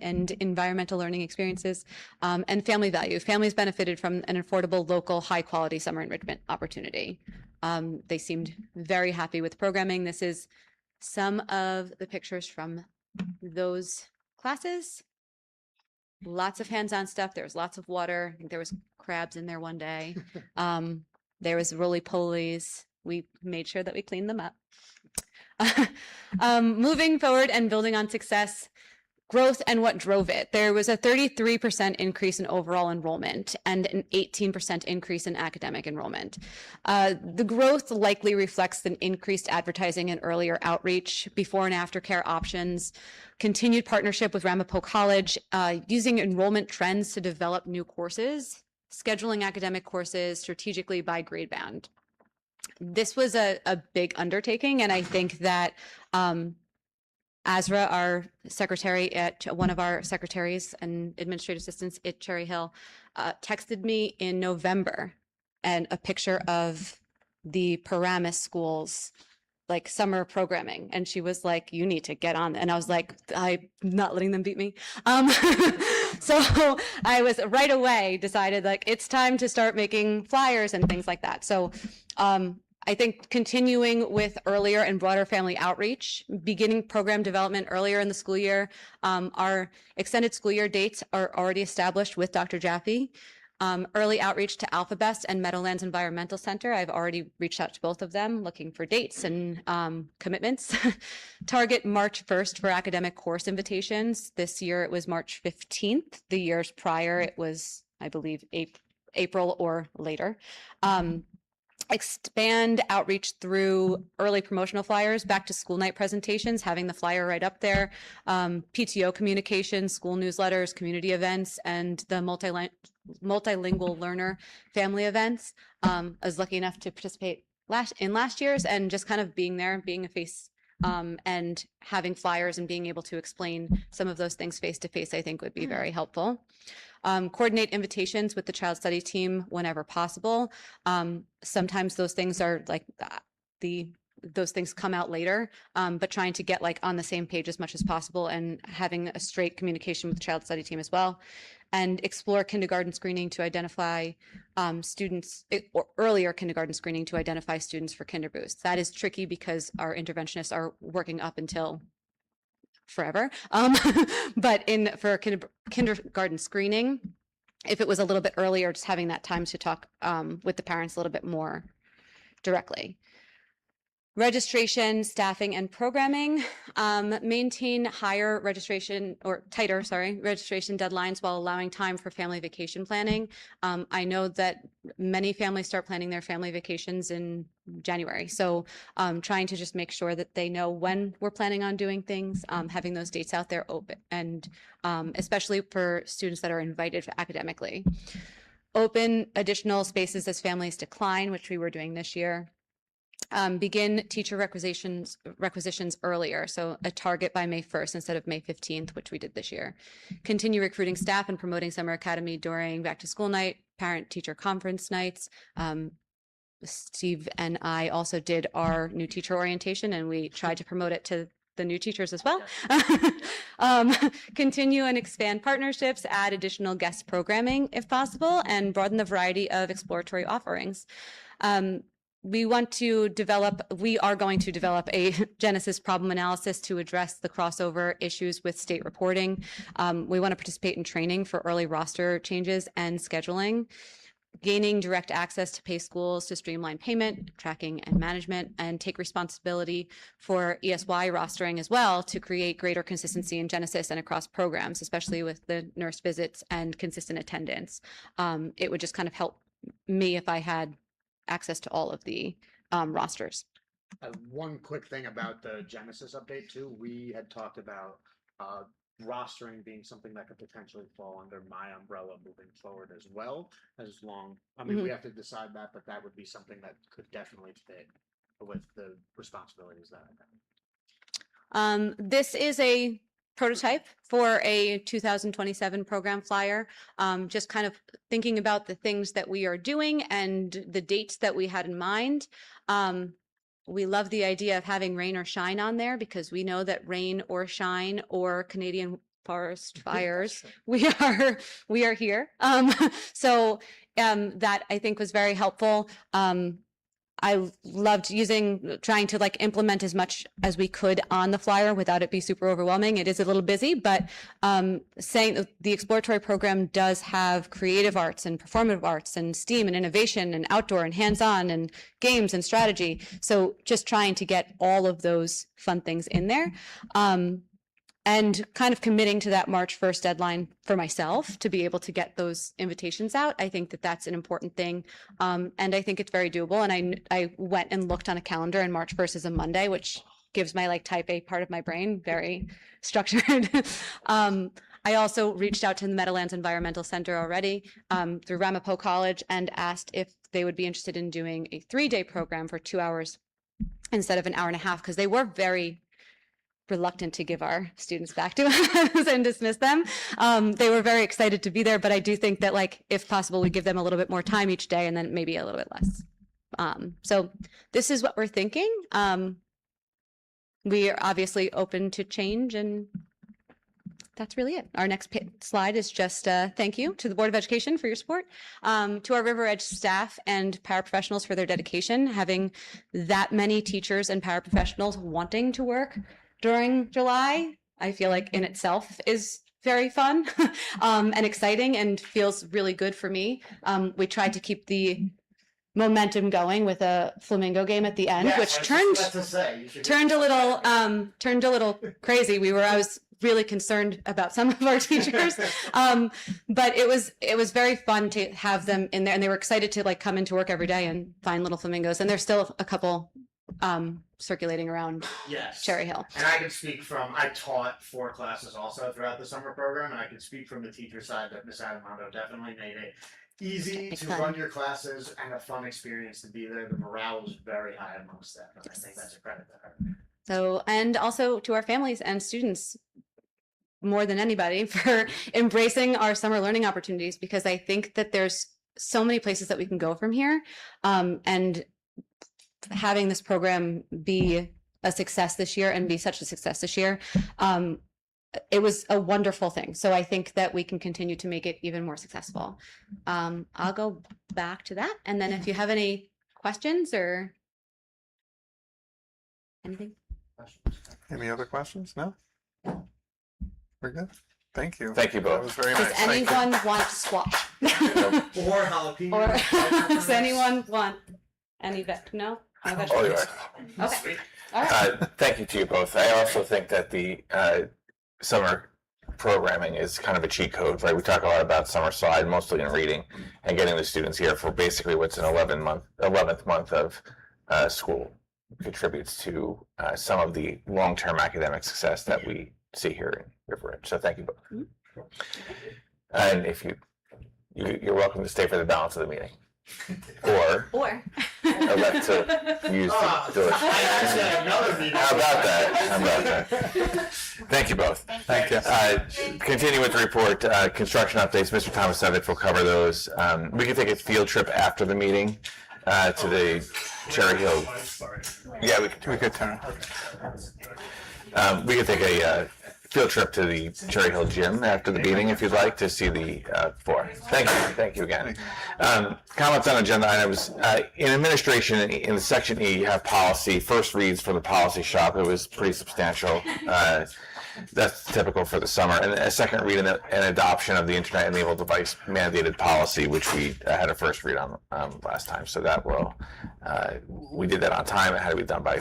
Speaker 8: and environmental learning experiences, and family value. Families benefited from an affordable, local, high-quality summer enrichment opportunity. They seemed very happy with programming. This is some of the pictures from those classes. Lots of hands-on stuff. There was lots of water. I think there was crabs in there one day. There was roly-polies. We made sure that we cleaned them up. Moving forward and building on success, growth and what drove it. There was a 33% increase in overall enrollment and an 18% increase in academic enrollment. The growth likely reflects an increased advertising and earlier outreach, before and after care options, continued partnership with Ramapo College, using enrollment trends to develop new courses, scheduling academic courses strategically by grade band. This was a big undertaking, and I think that Azra, our secretary at one of our secretaries and administrative assistants at Cherry Hill, texted me in November and a picture of the Paramus schools like summer programming, and she was like, you need to get on. And I was like, I'm not letting them beat me. So I was right away decided like it's time to start making flyers and things like that. So I think continuing with earlier and broader family outreach, beginning program development earlier in the school year. Our extended school year dates are already established with Dr. Jaffe. Early outreach to Alpha Best and Meadowlands Environmental Center. I've already reached out to both of them looking for dates and commitments. Target March 1st for academic course invitations. This year it was March 15th. The years prior it was, I believe, April or later. Expand outreach through early promotional flyers, back to school night presentations, having the flyer right up there, PTO communications, school newsletters, community events, and the multilingual learner family events. I was lucky enough to participate last year's, and just kind of being there, being a face, and having flyers and being able to explain some of those things face to face, I think would be very helpful. Coordinate invitations with the child study team whenever possible. Sometimes those things are like the those things come out later, but trying to get like on the same page as much as possible and having a straight communication with the child study team as well. And explore kindergarten screening to identify students, or earlier kindergarten screening to identify students for Kinder Boost. That is tricky because our interventionists are working up until forever. But for kindergarten screening, if it was a little bit earlier, just having that time to talk with the parents a little bit more directly. Registration, staffing, and programming. Maintain tighter registration deadlines while allowing time for family vacation planning. I know that many families start planning their family vacations in January. So trying to just make sure that they know when we're planning on doing things, having those dates out there open, and especially for students that are invited academically. Open additional spaces as families decline, which we were doing this year. Begin teacher requisitions earlier, so a target by May 1st instead of May 15th, which we did this year. Continue recruiting staff and promoting Summer Academy during back to school night, parent teacher conference nights. Steve and I also did our new teacher orientation, and we tried to promote it to the new teachers as well. Continue and expand partnerships, add additional guest programming if possible, and broaden the variety of exploratory offerings. We are going to develop a Genesis problem analysis to address the crossover issues with state reporting. We want to participate in training for early roster changes and scheduling, gaining direct access to pay schools to streamline payment, tracking, and management, and take responsibility for ESY rostering as well to create greater consistency in Genesis and across programs, especially with the nurse visits and consistent attendance. It would just kind of help me if I had access to all of the rosters.
Speaker 9: One quick thing about the Genesis update too. We had talked about rostering being something that could potentially fall under my umbrella moving forward as well. We have to decide that, but that would be something that could definitely fit with the responsibilities that I have.
Speaker 8: This is a prototype for a 2027 program flyer. Just kind of thinking about the things that we are doing and the dates that we had in mind. We love the idea of having rain or shine on there because we know that rain or shine or Canadian forest fires, we are here. So that I think was very helpful. I loved trying to like implement as much as we could on the flyer without it be super overwhelming. It is a little busy, but saying that the exploratory program does have creative arts and performative arts and STEAM and innovation and outdoor and hands-on and games and strategy. So just trying to get all of those fun things in there. And kind of committing to that March 1st deadline for myself to be able to get those invitations out. I think that that's an important thing. And I think it's very doable. And I went and looked on a calendar, and March 1st is a Monday, which gives my like type A part of my brain very structured. I also reached out to the Meadowlands Environmental Center already through Ramapo College and asked if they would be interested in doing a 3-day program for 2 hours instead of an hour and a half, because they were very reluctant to give our students back to us and dismiss them. They were very excited to be there, but I do think that like, if possible, we give them a little bit more time each day and then maybe a little bit less. So this is what we're thinking. We are obviously open to change, and that's really it. Our next slide is just thank you to the Board of Education for your support, to our River Edge staff and paraprofessionals for their dedication. Having that many teachers and paraprofessionals wanting to work during July, I feel like in itself is very fun and exciting and feels really good for me. We tried to keep the momentum going with a Flamingo game at the end, which turned a little crazy. I was really concerned about some of our teachers, but it was very fun to have them in there, and they were excited to like come into work every day and find little flamingos. And there's still a couple circulating around Cherry Hill.
Speaker 9: And I can speak I taught 4 classes also throughout the summer program, and I can speak from the teacher side that Ms. Adamando definitely made it easy to run your classes and a fun experience to be there. The morale was very high amongst them, and I think that's a credit to her.
Speaker 8: So, and also to our families and students, more than anybody, for embracing our summer learning opportunities, because I think that there's so many places that we can go from here. And having this program be a success this year and be such a success this year. It was a wonderful thing. So I think that we can continue to make it even more successful. I'll go back to that. And then if you have any questions or anything.
Speaker 1: Any other questions? No? We're good. Thank you.
Speaker 5: Thank you
Speaker 1: That
Speaker 5: both.
Speaker 1: was very
Speaker 8: Does
Speaker 1: nice. Thank you.
Speaker 8: anyone want to swap?
Speaker 9: Or jalapeno.
Speaker 8: Or does anyone want any no? No
Speaker 5: Oh,
Speaker 8: vegetables?
Speaker 5: yeah.
Speaker 8: Okay. All right.
Speaker 5: Thank you to you both. I also think that the summer programming is kind of a cheat code, right? We talk a lot about summer slide, mostly in reading, and getting the students here for basically what's an 11th month of school contributes to some of the long-term academic success that we see here in River Ridge. So thank you both. And if you're welcome to stay for the balance of the meeting, or elect to use the
Speaker 9: I actually have another meeting.
Speaker 5: How about that? How about that? Thank you both.
Speaker 1: Thank you.
Speaker 5: Continue with the report, construction updates. Mr. Tomasevic will cover those. We can take a field trip after the meeting to the Cherry Hill. Yeah, we could turn. We could take a field trip to the Cherry Hill Gym after the meeting if you'd like to see the floor. Thank you again. Comments on agenda items. In administration, in section E, you have policy, first reads for the policy shop. It was pretty substantial. That's typical for the summer. And a second read and adoption of the Internet-enabled device mandated policy, which we had a first read on last time. So that will, we did that on time. It had to be done by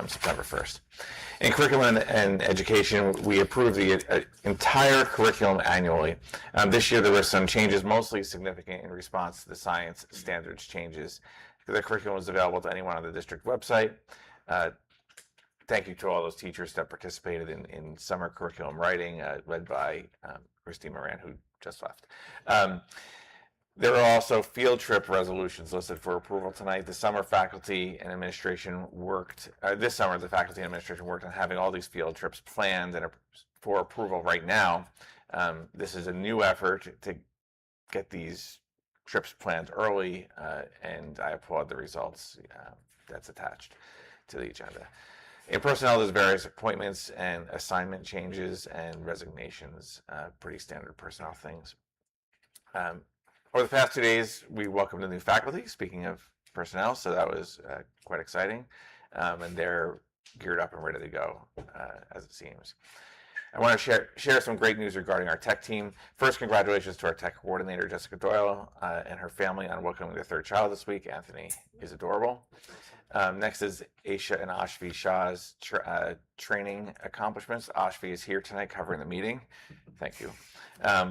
Speaker 5: September 1st. In curriculum and education, we approved the entire curriculum annually. This year, there were some changes, mostly significant in response to the science standards changes. The curriculum is available to anyone on the district website. Thank you to all those teachers that participated in summer curriculum writing, led by Christine Moran, who just left. There are also field trip resolutions listed for approval tonight. The summer faculty and administration worked, this summer the faculty and administration worked on having all these field trips planned and for approval right now. This is a new effort to get these trips planned early, and I applaud the results that's attached to the agenda. In personnel, there's various appointments and assignment changes and resignations, pretty standard personnel things. Over the past 2 days, we welcomed a new faculty, speaking of personnel, so that was quite exciting. And they're geared up and ready to go, as it seems. I want to share some great news regarding our tech team. First, congratulations to our tech coordinator, Jessica Doyle, and her family on welcoming their third child this week. Anthony is adorable. Next is Aisha and Ashvi Shah's training accomplishments. Ashvi is here tonight covering the meeting. Thank you.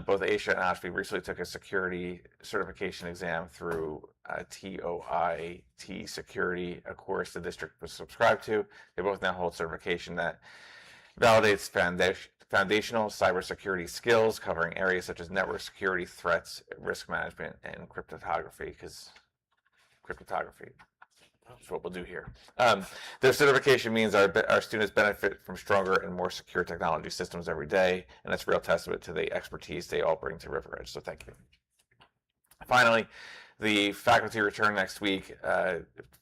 Speaker 5: Both Aisha and Ashvi recently took a security certification exam through TOIT Security, a course the district was subscribed to. They both now hold certification that validates foundational cybersecurity skills covering areas such as network security, threats, risk management, and cryptography, because cryptography is what we'll do here. Their certification means our students benefit from stronger and more secure technology systems every day, and it's a real testament to the expertise they all bring to River Edge, so thank you. Finally, the faculty return next week,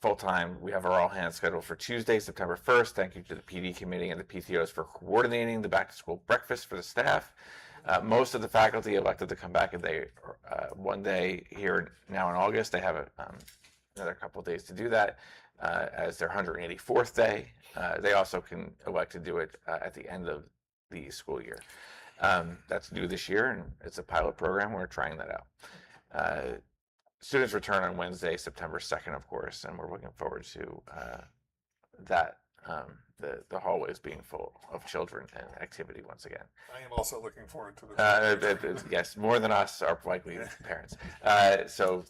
Speaker 5: full-time. We have our all-hands scheduled for Tuesday, September 1st. Thank you to the PD committee and the PTOs for coordinating the back-to-school breakfast for the staff. Most of the faculty elected to come back one day here now in August. They have another couple of days to do that as their 184th day. They also can elect to do it at the end of the school year. That's new this year, and it's a pilot program. We're trying that out. Students return on Wednesday, September 2nd, of course, and we're looking forward to that, the hallways being full of children and activity once again.
Speaker 1: I am also looking forward to the.
Speaker 5: Yes, more than us are likely parents. So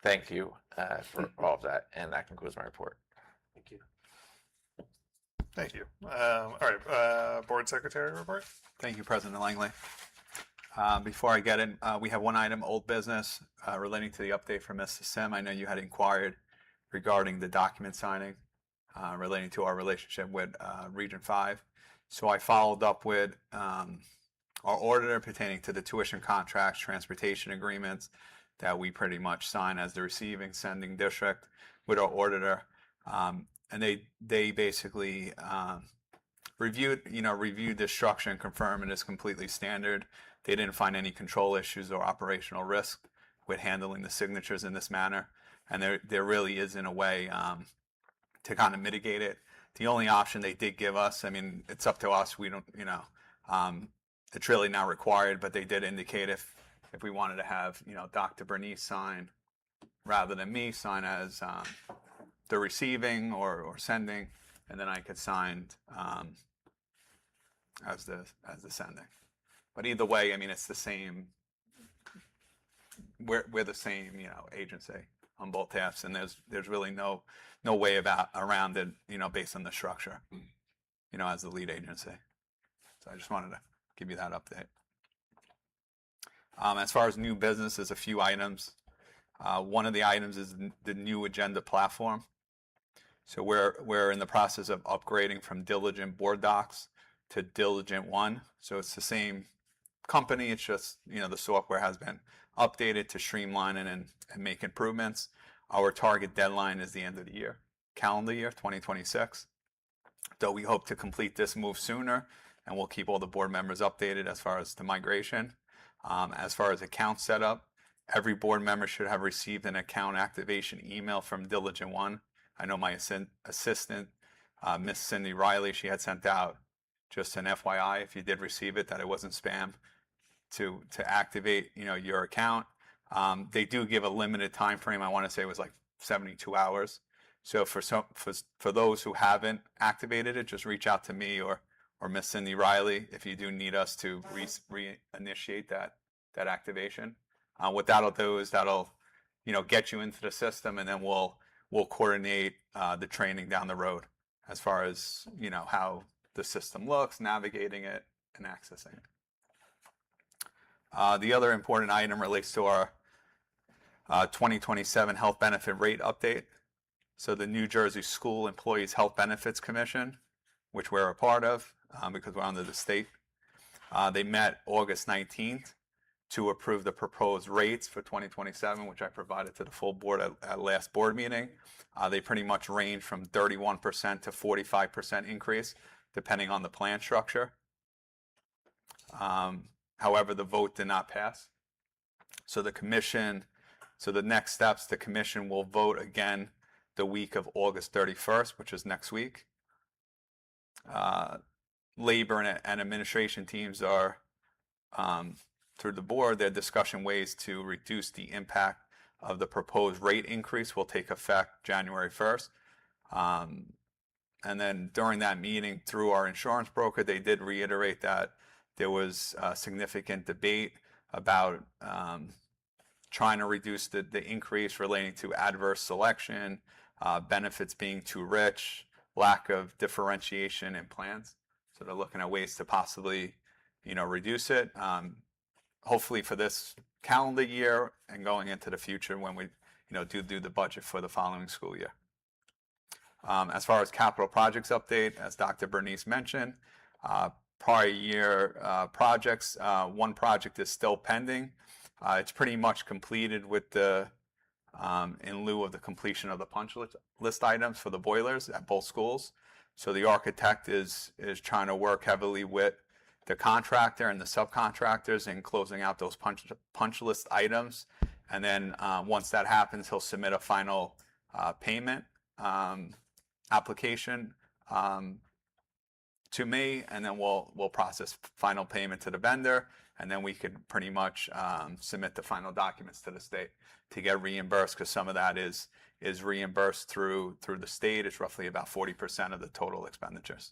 Speaker 5: thank you for all of that, and that concludes my report.
Speaker 9: Thank you.
Speaker 1: Thank you. All right, board secretary report.
Speaker 2: Thank you, President Langley. Before I get in, we have one item, old business, relating to the update from Mrs. Sim. I know you had inquired regarding the document signing relating to our relationship with Region 5. So I followed up with our auditor pertaining to the tuition contracts, transportation agreements that we pretty much sign as the receiving, sending district with our auditor. And they basically reviewed the structure and confirmed it is completely standard. They didn't find any control issues or operational risk with handling the signatures in this manner. And there really is, in a way, to kind of mitigate it. The only option they did give us, I mean, it's up to us. We don't, it's really not required, but they did indicate if we wanted to have, Dr. Bernice sign rather than me sign as the receiving or sending, and then I could sign as the sending. But either way, I mean, it's the same. We're the same, agency on both halves, and there's really no way around it, based on the structure, as the lead agency. So I just wanted to give you that update. As far as new business, there's a few items. One of the items is the new agenda platform. So we're in the process of upgrading from Diligent Board Docs to Diligent One. So it's the same company. It's just, the software has been updated to streamline it and make improvements. Our target deadline is the end of the year, calendar year 2026. Though we hope to complete this move sooner, and we'll keep all the board members updated as far as the migration. As far as account setup, every board member should have received an account activation email from Diligent One. I know my assistant, Miss Cindy Riley, she had sent out just an FYI, if you did receive it, that it wasn't spam, to activate, your account. They do give a limited time frame. I want to say it was like 72 hours. So for those who haven't activated it, just reach out to me or Miss Cindy Riley if you do need us to reinitiate that activation. What that'll do is that'll, get you into the system, and then we'll coordinate the training down the road as far as, how the system looks, navigating it, and accessing it. The other important item relates to our 2027 health benefit rate update. So the New Jersey School Employees Health Benefits Commission, which we're a part of because we're under the state, they met August 19th to approve the proposed rates for 2027, which I provided to the full board at last board meeting. They pretty much range from 31% to 45% increase, depending on the plan structure. However, the vote did not pass. So the next steps, the commission will vote again the week of August 31st, which is next week. Labor and administration teams are, through the board, they're discussing ways to reduce the impact of the proposed rate increase will take effect January 1st. And then during that meeting, through our insurance broker, they did reiterate that there was significant debate about trying to reduce the increase relating to adverse selection, benefits being too rich, lack of differentiation in plans. So they're looking at ways to possibly, reduce it. Hopefully for this calendar year and going into the future when we, do the budget for the following school year. As far as capital projects update, as Dr. Bernice mentioned, prior year projects, one project is still pending. It's pretty much completed with the, in lieu of the completion of the punch list items for the boilers at both schools. So the architect is trying to work heavily with the contractor and the subcontractors in closing out those punch list items. And then once that happens, he'll submit a final payment application to me, and then we'll process final payment to the vendor, and then we could pretty much submit the final documents to the state to get reimbursed, because some of that is reimbursed through the state. It's roughly about 40% of the total expenditures.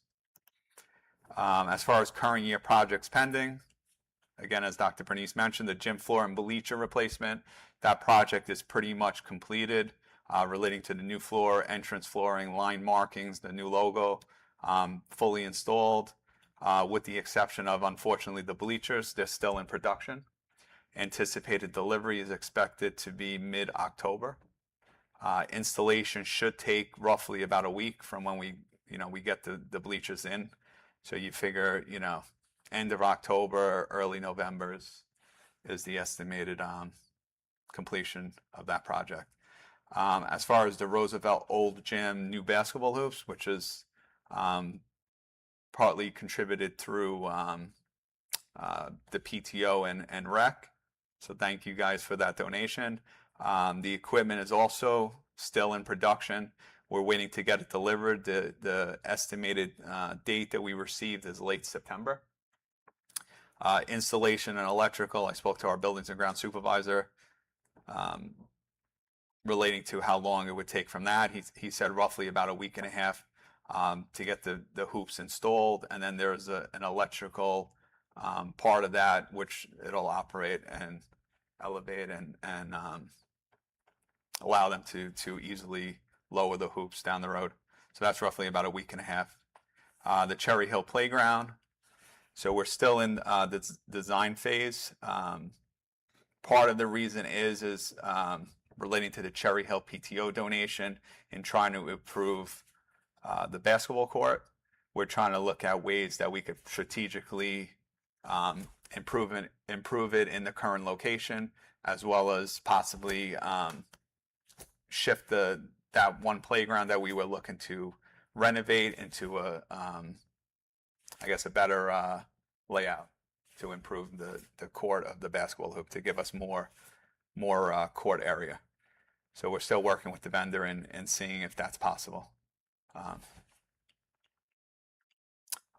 Speaker 2: As far as current year projects pending, again, as Dr. Bernice mentioned, the gym floor and bleacher replacement, that project is pretty much completed, relating to the new floor, entrance flooring, line markings, the new logo, fully installed, with the exception of, unfortunately, the bleachers. They're still in production. Anticipated delivery is expected to be mid-October. Installation should take roughly about a week from when we get the bleachers in. So you figure, end of October, early November is the estimated completion of that project. As far as the Roosevelt Old Gym new basketball hoops, which is partly contributed through the PTO and rec. So thank you guys for that donation. The equipment is also still in production. We're waiting to get it delivered. The estimated date that we received is late September. Installation and electrical, I spoke to our buildings and ground supervisor relating to how long it would take from that. He said roughly about a week and a half to get the hoops installed. And then there's an electrical part of that, which it'll operate and elevate and allow them to easily lower the hoops down the road. So that's roughly about a week and a half. The Cherry Hill Playground. So we're still in the design phase. Part of the reason is relating to the Cherry Hill PTO donation in trying to improve the basketball court. We're trying to look at ways that we could strategically improve it in the current location, as well as possibly shift that one playground that we were looking to renovate into a better layout to improve the court of the basketball hoop to give us more court area. So we're still working with the vendor and seeing if that's possible.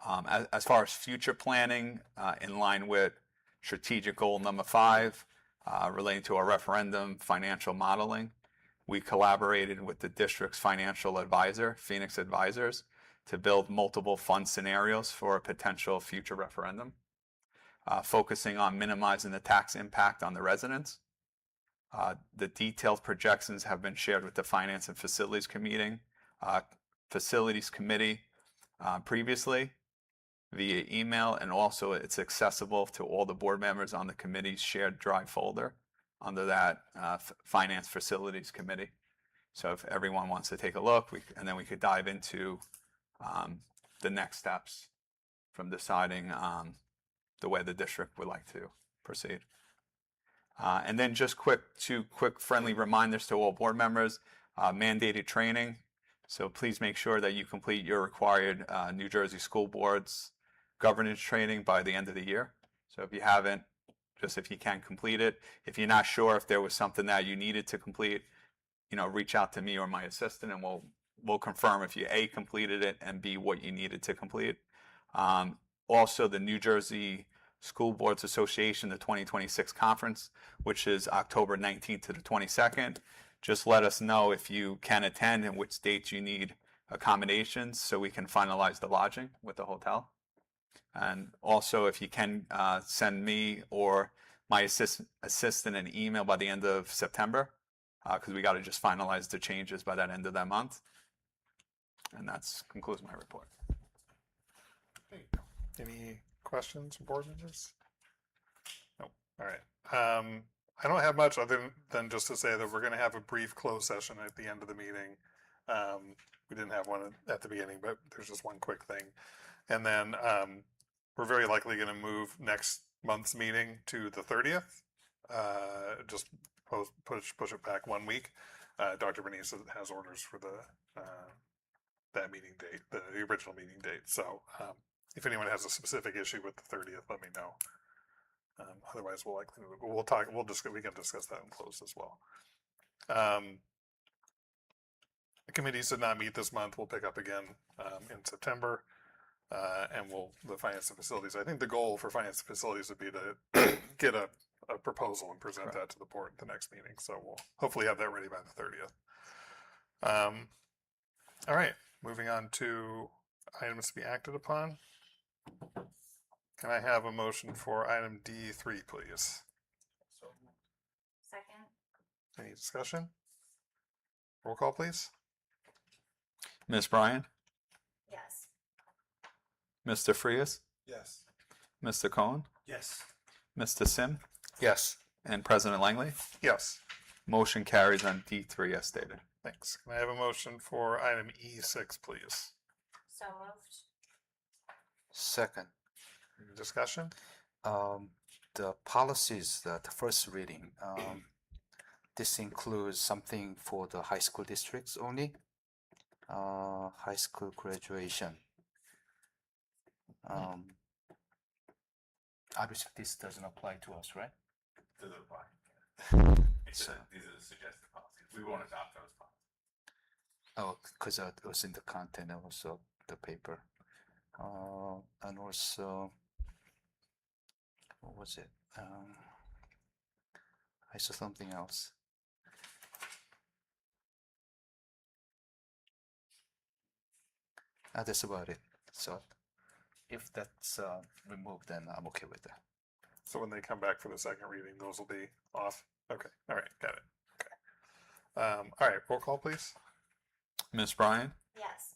Speaker 2: As far as future planning, in line with strategic goal number 5, relating to our referendum financial modeling, we collaborated with the district's financial advisor, Phoenix Advisors, to build multiple fund scenarios for a potential future referendum, focusing on minimizing the tax impact on the residents. The detailed projections have been shared with the Finance and Facilities Committee previously via email, and also it's accessible to all the board members on the committee's shared drive folder under that Finance Facilities Committee. So if everyone wants to take a look, and then we could dive into the next steps from deciding the way the district would like to proceed. And then just two quick friendly reminders to all board members, mandated training. So please make sure that you complete your required New Jersey School Board's governance training by the end of the year. So if you haven't, just if you can complete it. If you're not sure if there was something that you needed to complete, reach out to me or my assistant, and we'll confirm if you A, completed it, and B, what you needed to complete. Also, the New Jersey School Boards Association, the 2026 conference, which is October 19th to the 22nd. Just let us know if you can attend and which dates you need accommodations so we can finalize the lodging with the hotel. And also, if you can send me or my assistant an email by the end of September, because we got to just finalize the changes by that end of that month. And that concludes my report.
Speaker 1: Any questions from board members? No. All right. I don't have much other than just to say that we're going to have a brief closed session at the end of the meeting. We didn't have one at the beginning, but there's just one quick thing. And then we're very likely going to move next month's meeting to the 30th. Just push it back 1 week. Dr. Bernice has orders for that meeting date, the original meeting date. So if anyone has a specific issue with the 30th, let me know. Otherwise, we'll likely we can discuss that in closed as well. The committees did not meet this month. We'll pick up again in September, and the finance and facilities. I think the goal for finance and facilities would be to get a proposal and present that to the board at the next meeting. So we'll hopefully have that ready by the 30th. All right, moving on to items to be acted upon. Can I have a motion for item D3, please?
Speaker 3: Second.
Speaker 1: Any discussion? Roll call, please.
Speaker 2: Ms. Bryan,
Speaker 3: Yes.
Speaker 2: Mr. Frias,
Speaker 4: Yes.
Speaker 2: Mr. Cohen,
Speaker 7: Yes.
Speaker 2: Mr. Sim,
Speaker 1: Yes.
Speaker 2: and President Langley.
Speaker 1: Yes.
Speaker 2: Motion carries on D3 as stated.
Speaker 1: Thanks. Can I have a motion for item E6, please?
Speaker 3: So moved.
Speaker 10: Second,
Speaker 1: Any discussion?
Speaker 10: the policies, the first reading, this includes something for the high school districts only. High school graduation. Obviously, this doesn't apply to us, right?
Speaker 2: Does it apply?
Speaker 10: So-
Speaker 2: These are the suggested policies. We won't adopt those policies.
Speaker 10: Oh, because it was in the content and also the paper. And also, what was it? I saw something else. That's about it. So if that's removed, then I'm okay with that.
Speaker 1: So when they come back for the second reading, those will be off. Okay. All right. Got it. Okay. All right. Roll call, please.
Speaker 2: Ms. Bryan,
Speaker 3: Yes.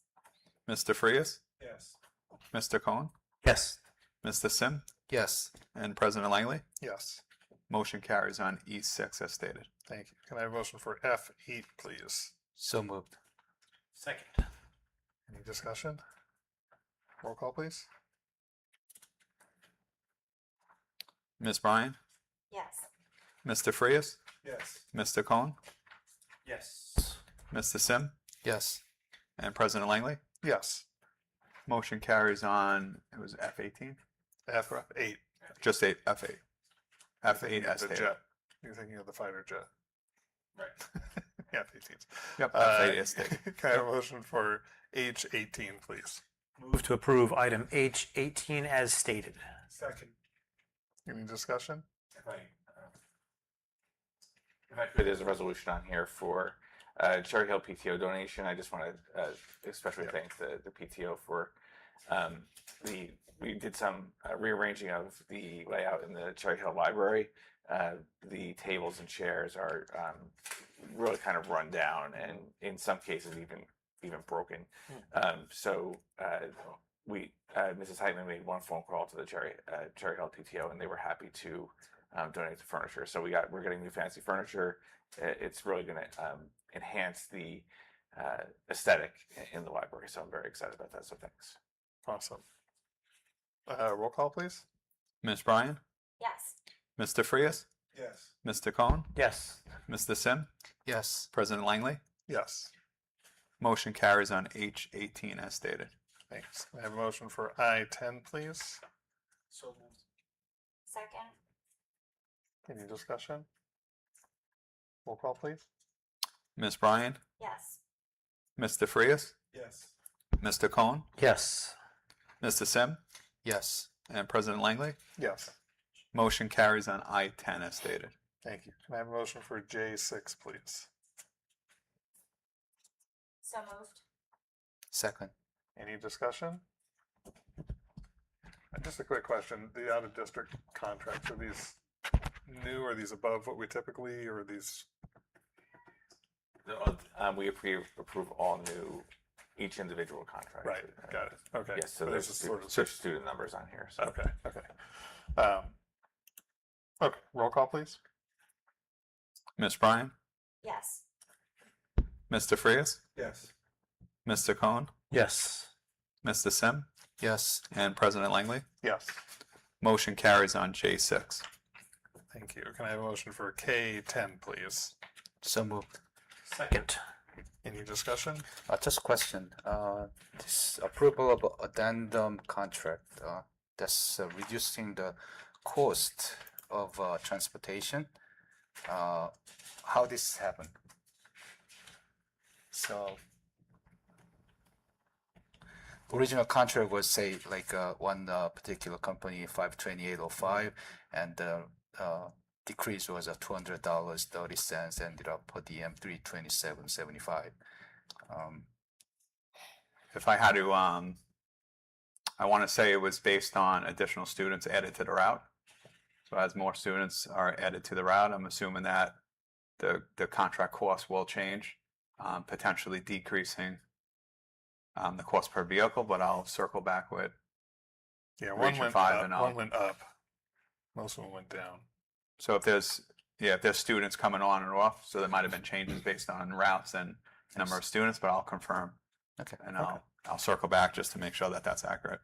Speaker 2: Mr. Frias,
Speaker 1: Yes.
Speaker 2: Mr. Cohen,
Speaker 7: Yes.
Speaker 2: Mr. Sim,
Speaker 10: Yes.
Speaker 2: and President Langley.
Speaker 1: Yes.
Speaker 2: Motion carries on E6 as stated.
Speaker 1: Thank you. Can I have a motion for F8, please?
Speaker 10: So moved.
Speaker 7: Second.
Speaker 1: Any discussion? Roll call, please.
Speaker 2: Ms. Bryan,
Speaker 3: Yes.
Speaker 2: Mr. Frias,
Speaker 1: Yes.
Speaker 2: Mr. Cohen,
Speaker 7: Yes.
Speaker 2: Mr. Sim,
Speaker 10: Yes.
Speaker 2: and President Langley.
Speaker 1: Yes.
Speaker 2: Motion carries on, it was F18?
Speaker 1: F8.
Speaker 2: Just F8.
Speaker 1: You're
Speaker 2: F8
Speaker 1: thinking of
Speaker 2: as
Speaker 1: the
Speaker 2: stated.
Speaker 1: jet. You're thinking of the fighter jet.
Speaker 2: Right.
Speaker 1: F-18s.
Speaker 2: Yep, F8 as stated.
Speaker 1: Can I have a motion for H18, please?
Speaker 7: Move to approve item H18 as stated.
Speaker 1: Second. Any discussion?
Speaker 5: If I could, there's a resolution on here for Cherry Hill PTO donation. I just want to especially
Speaker 1: Yeah.
Speaker 5: thank the PTO for we did some rearranging of the layout in the Cherry Hill Library. The tables and chairs are really kind of run down and in some cases even broken. So Mrs. Heitman made one phone call to the Cherry Hill PTO and they were happy to donate the furniture. So we're getting new fancy furniture. It's really going to enhance the aesthetic in the library. So I'm very excited about that. So thanks.
Speaker 1: Awesome. Roll call, please.
Speaker 2: Ms. Bryan,
Speaker 3: Yes.
Speaker 2: Mr. Frias,
Speaker 1: Yes.
Speaker 2: Mr. Cohen,
Speaker 7: Yes.
Speaker 2: Mr. Sim,
Speaker 10: Yes.
Speaker 2: President Langley.
Speaker 1: Yes.
Speaker 2: Motion carries on H18 as stated.
Speaker 1: Thanks. Can I have a motion for I10, please?
Speaker 7: So moved.
Speaker 3: Second.
Speaker 1: Any discussion? Roll call, please.
Speaker 2: Ms. Bryan,
Speaker 3: Yes.
Speaker 2: Mr. Frias,
Speaker 1: Yes.
Speaker 2: Mr. Cohen,
Speaker 7: Yes.
Speaker 2: Mr. Sim,
Speaker 10: Yes.
Speaker 2: and President Langley.
Speaker 1: Yes.
Speaker 2: Motion carries on I10 as stated.
Speaker 1: Thank you. Can I have a motion for J6, please?
Speaker 3: So moved.
Speaker 10: Second.
Speaker 1: Any discussion? Just a quick question. The out-of-district contracts, are these new? Are these above what we typically, or are these?
Speaker 5: We approve all new, each individual contract.
Speaker 1: Right. Got it. Okay.
Speaker 5: Yes, so
Speaker 1: But
Speaker 5: there's
Speaker 1: this is sort of.
Speaker 5: student numbers on here. So.
Speaker 1: Okay. Okay. Okay. Roll call, please.
Speaker 2: Ms. Bryan,
Speaker 3: Yes.
Speaker 2: Mr. Frias,
Speaker 1: Yes.
Speaker 2: Mr. Cohen,
Speaker 7: Yes.
Speaker 2: Mr. Sim,
Speaker 10: Yes.
Speaker 2: and President Langley.
Speaker 1: Yes.
Speaker 2: Motion carries on J6.
Speaker 1: Thank you. Can I have a motion for K10, please?
Speaker 10: So moved.
Speaker 7: Second.
Speaker 1: Any discussion?
Speaker 10: Just a question. This approval of addendum contract, that's reducing the cost of transportation. How this happen? So original contract was say like one particular company 528.05 and the decrease was $200.30 ended up per diem 327.75.
Speaker 2: If I had to, I want to say it was based on additional students added to the route. So as more students are added to the route, I'm assuming that the contract cost will change, potentially decreasing the cost per vehicle, but I'll circle back with.
Speaker 1: Yeah, one
Speaker 2: Region
Speaker 1: went
Speaker 2: 5
Speaker 1: up.
Speaker 2: and up.
Speaker 1: One went up. Most of them went down.
Speaker 2: So if there's students coming on and off, so there might have been changes based on routes and number of students, but I'll confirm.
Speaker 10: Okay.
Speaker 2: And I'll circle back just to make sure that that's accurate.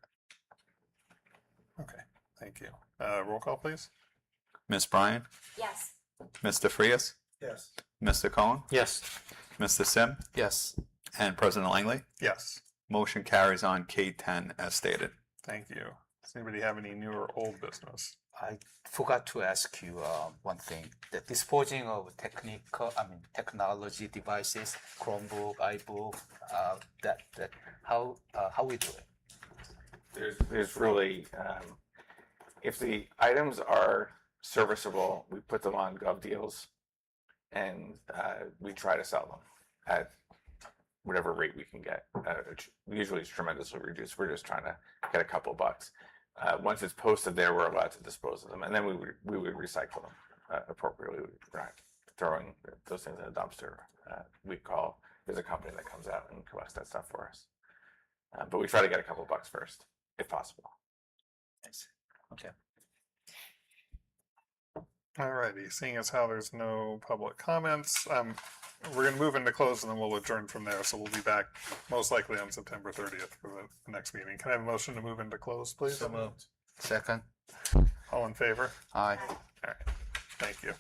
Speaker 1: Okay. Thank you. Roll call, please.
Speaker 2: Ms. Bryan,
Speaker 3: Yes.
Speaker 2: Mr. Frias,
Speaker 4: Yes.
Speaker 2: Mr. Cohen,
Speaker 7: Yes.
Speaker 2: Mr. Sim,
Speaker 10: Yes.
Speaker 2: and President Langley.
Speaker 1: Yes,
Speaker 2: Motion carries on K10 as stated.
Speaker 1: thank you. Does anybody have any new or old business?
Speaker 10: I forgot to ask you one thing. The disposing of technology devices, Chromebook, iBook, that how we do it?
Speaker 5: There's really, if the items are serviceable, we put them on Gov Deals, and we try to sell them at whatever rate we can get. Usually it's tremendously reduced. We're just trying to get a couple bucks. Once it's posted there, we're allowed to dispose of them, and then we would recycle them appropriately. We're not throwing those things in a dumpster. There's a company that comes out and collects that stuff for us. But we try to get a couple bucks first, if possible.
Speaker 10: Thanks. Okay.
Speaker 1: Alrighty, seeing as how there's no public comments, we're gonna move into close and then we'll adjourn from there. So we'll be back most likely on September 30th for the next meeting. Can I have a motion to move into close, please?
Speaker 4: So moved.
Speaker 10: Second.
Speaker 1: All in favor?
Speaker 10: Aye.
Speaker 1: All right, thank you.